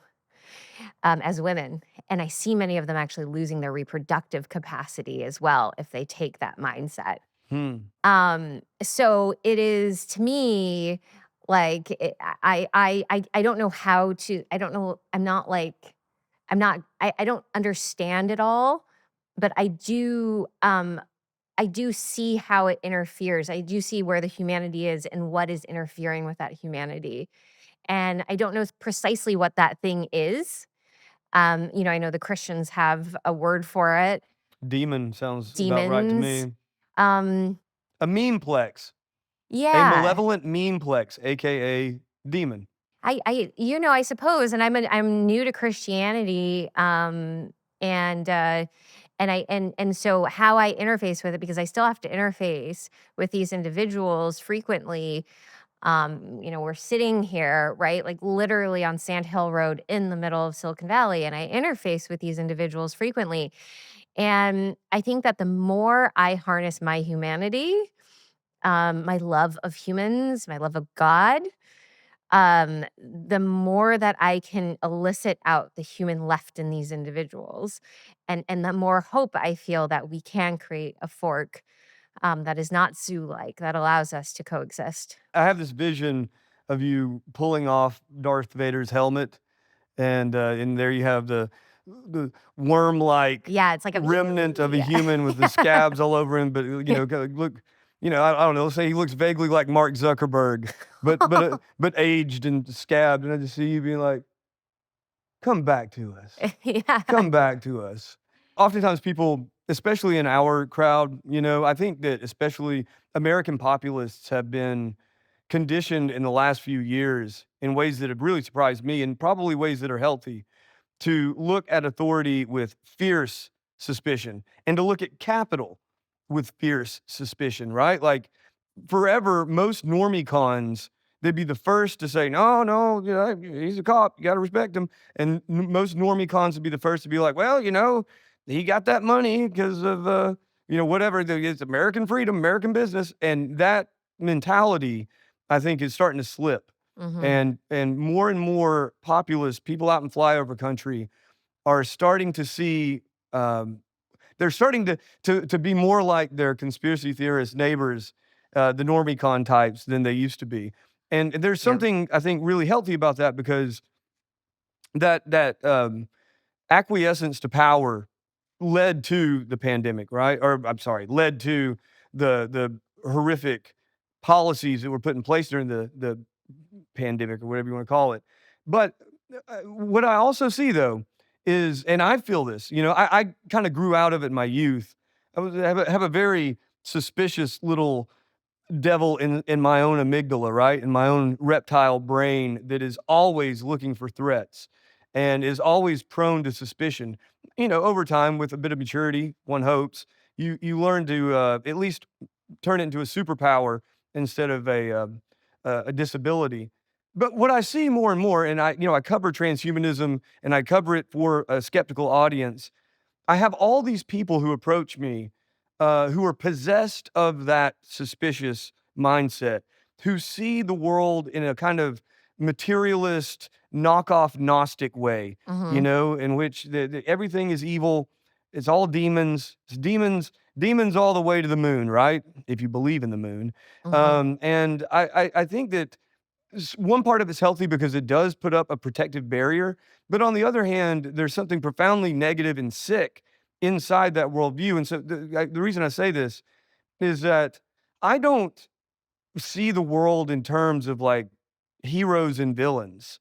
as women, and I see many of them actually losing their reproductive capacity as well if they take that mindset. Hmm. So it is to me, like, I don't know how to I don't know I'm not like I don't understand it all, but I do see how it interferes. I do see where the humanity is and what is interfering with that humanity. And I don't know precisely what that thing is. I know the Christians have a word for it, Demon sounds about right to demons. me. Um, A memeplex. A yeah. malevolent memeplex, aka demon. I suppose, and I'm new to Christianity, and so how I interface with it, because I still have to interface with these individuals frequently. We're sitting here, right, like literally on Sand Hill Road in the middle of Silicon Valley, and I interface with these individuals frequently. And I think that the more I harness my humanity, my love of humans, my love of God, the more that I can elicit out the human left in these individuals, and the more hope I feel that we can create a fork that is not zoo-like, that allows us to coexist. I have this vision of you pulling off Darth Vader's helmet, and there you have the worm-like Yeah, it's like a remnant of a yeah. human with the scabs all over him, but look, I don't know. Let's say he looks vaguely like Mark Zuckerberg, but aged and scabbed, and I just see you being like, "Come back to us, Yeah. come back to us." Oftentimes, people especially in our crowd, I think that especially American populists have been conditioned in the last few years in ways that have really surprised me and probably ways that are healthy to look at authority with fierce suspicion and to look at capital with fierce suspicion, right? Like forever, most normie cons, they'd be the first to say, no, no, he's a cop. You got to respect him. And most normie cons would be the first to be like, well, he got that money because of, whatever. It's American freedom, American business. And that mentality, I think, is starting to slip. Mhm. And more populists, people out in flyover country, are starting to see. They're starting to be more like their conspiracy theorist neighbors, the normie types, than they used to be. And there's Yeah. something I think really healthy about that because that acquiescence to power led to the pandemic, right? Or I'm sorry, led to the horrific policies that were put in place during the pandemic or whatever you want to call it. But what I also see though is, and I feel this, I kind of grew out of it in my youth. I have a very suspicious little devil in my own amygdala, right? In my own reptile brain that is always looking for threats and is always prone to suspicion. Over time with a bit of maturity, one hopes, you learn to at least turn it into a superpower instead of a disability. But what I see more and more, and I cover transhumanism and I cover it for a skeptical audience. I have all these people who approach me, who are possessed of that suspicious mindset, who see the world in a kind of materialist, knockoff Gnostic way, Mhm. in which everything is evil. It's all demons. It's demons all the way to the moon, right? If you believe in the moon. Mhm. And I think that one part of it's healthy because it does put up a protective barrier. But on the other hand, there's something profoundly negative and sick inside that worldview. And so the reason I say this is that I don't see the world in terms of like heroes and villains.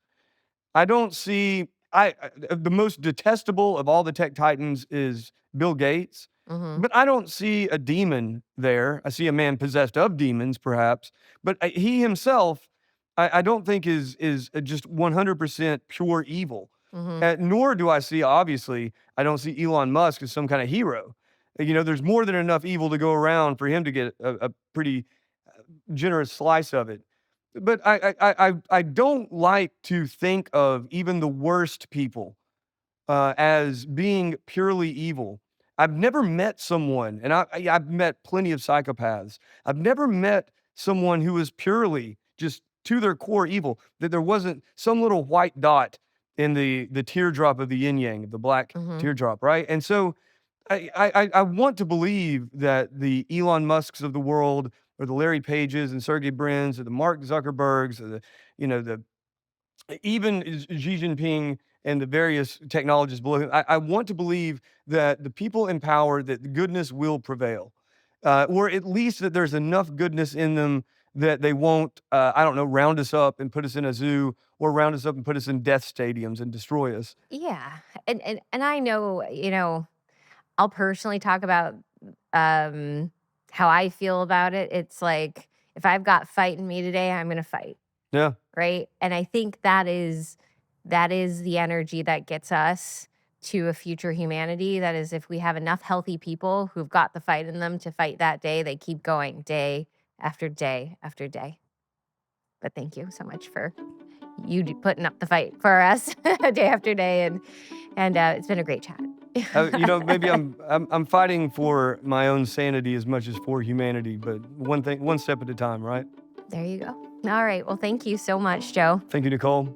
I don't see the most detestable of all the tech titans is Bill Gates, Mhm. but I don't see a demon there. I see a man possessed of demons, perhaps, but he himself, I don't think is just 100% pure evil. Mhm. Nor do I see, obviously, I don't see Elon Musk as some kind of hero. There's more than enough evil to go around for him to get a pretty generous slice of it. But I don't like to think of even the worst people as being purely evil. I've never met someone, and I've met plenty of psychopaths. I've never met someone who was purely just to their core evil. That there wasn't some little white dot in the teardrop of the yin yang of the black Mhm. teardrop, right? And so I want to believe that the Elon Musks of the world, or the Larry Pages and Sergey Brins, or the Mark Zuckerbergs, or the even Xi Jinping and the various technologists below him. I want to believe that the people in power, that the goodness will prevail, or at least that there's enough goodness in them that they won't, I don't know, round us up and put us in a zoo, or round us up and put us in death stadiums and destroy us. Yeah. And I know, I'll personally talk about um how I feel about it. It's like if I've got fight in me today, I'm going to fight, Yeah. right? And I think that is the energy that gets us to a future humanity. That is, if we have enough healthy people who've got the fight in them to fight that day, they keep going day after day after day. But thank you so much for putting up the fight for us day after day, and it's been a great chat. Maybe I'm fighting for my own sanity as much as for humanity, but one step at a time, right? There you go. All right. Well, thank you so much, Joe. Thank you, Nicole.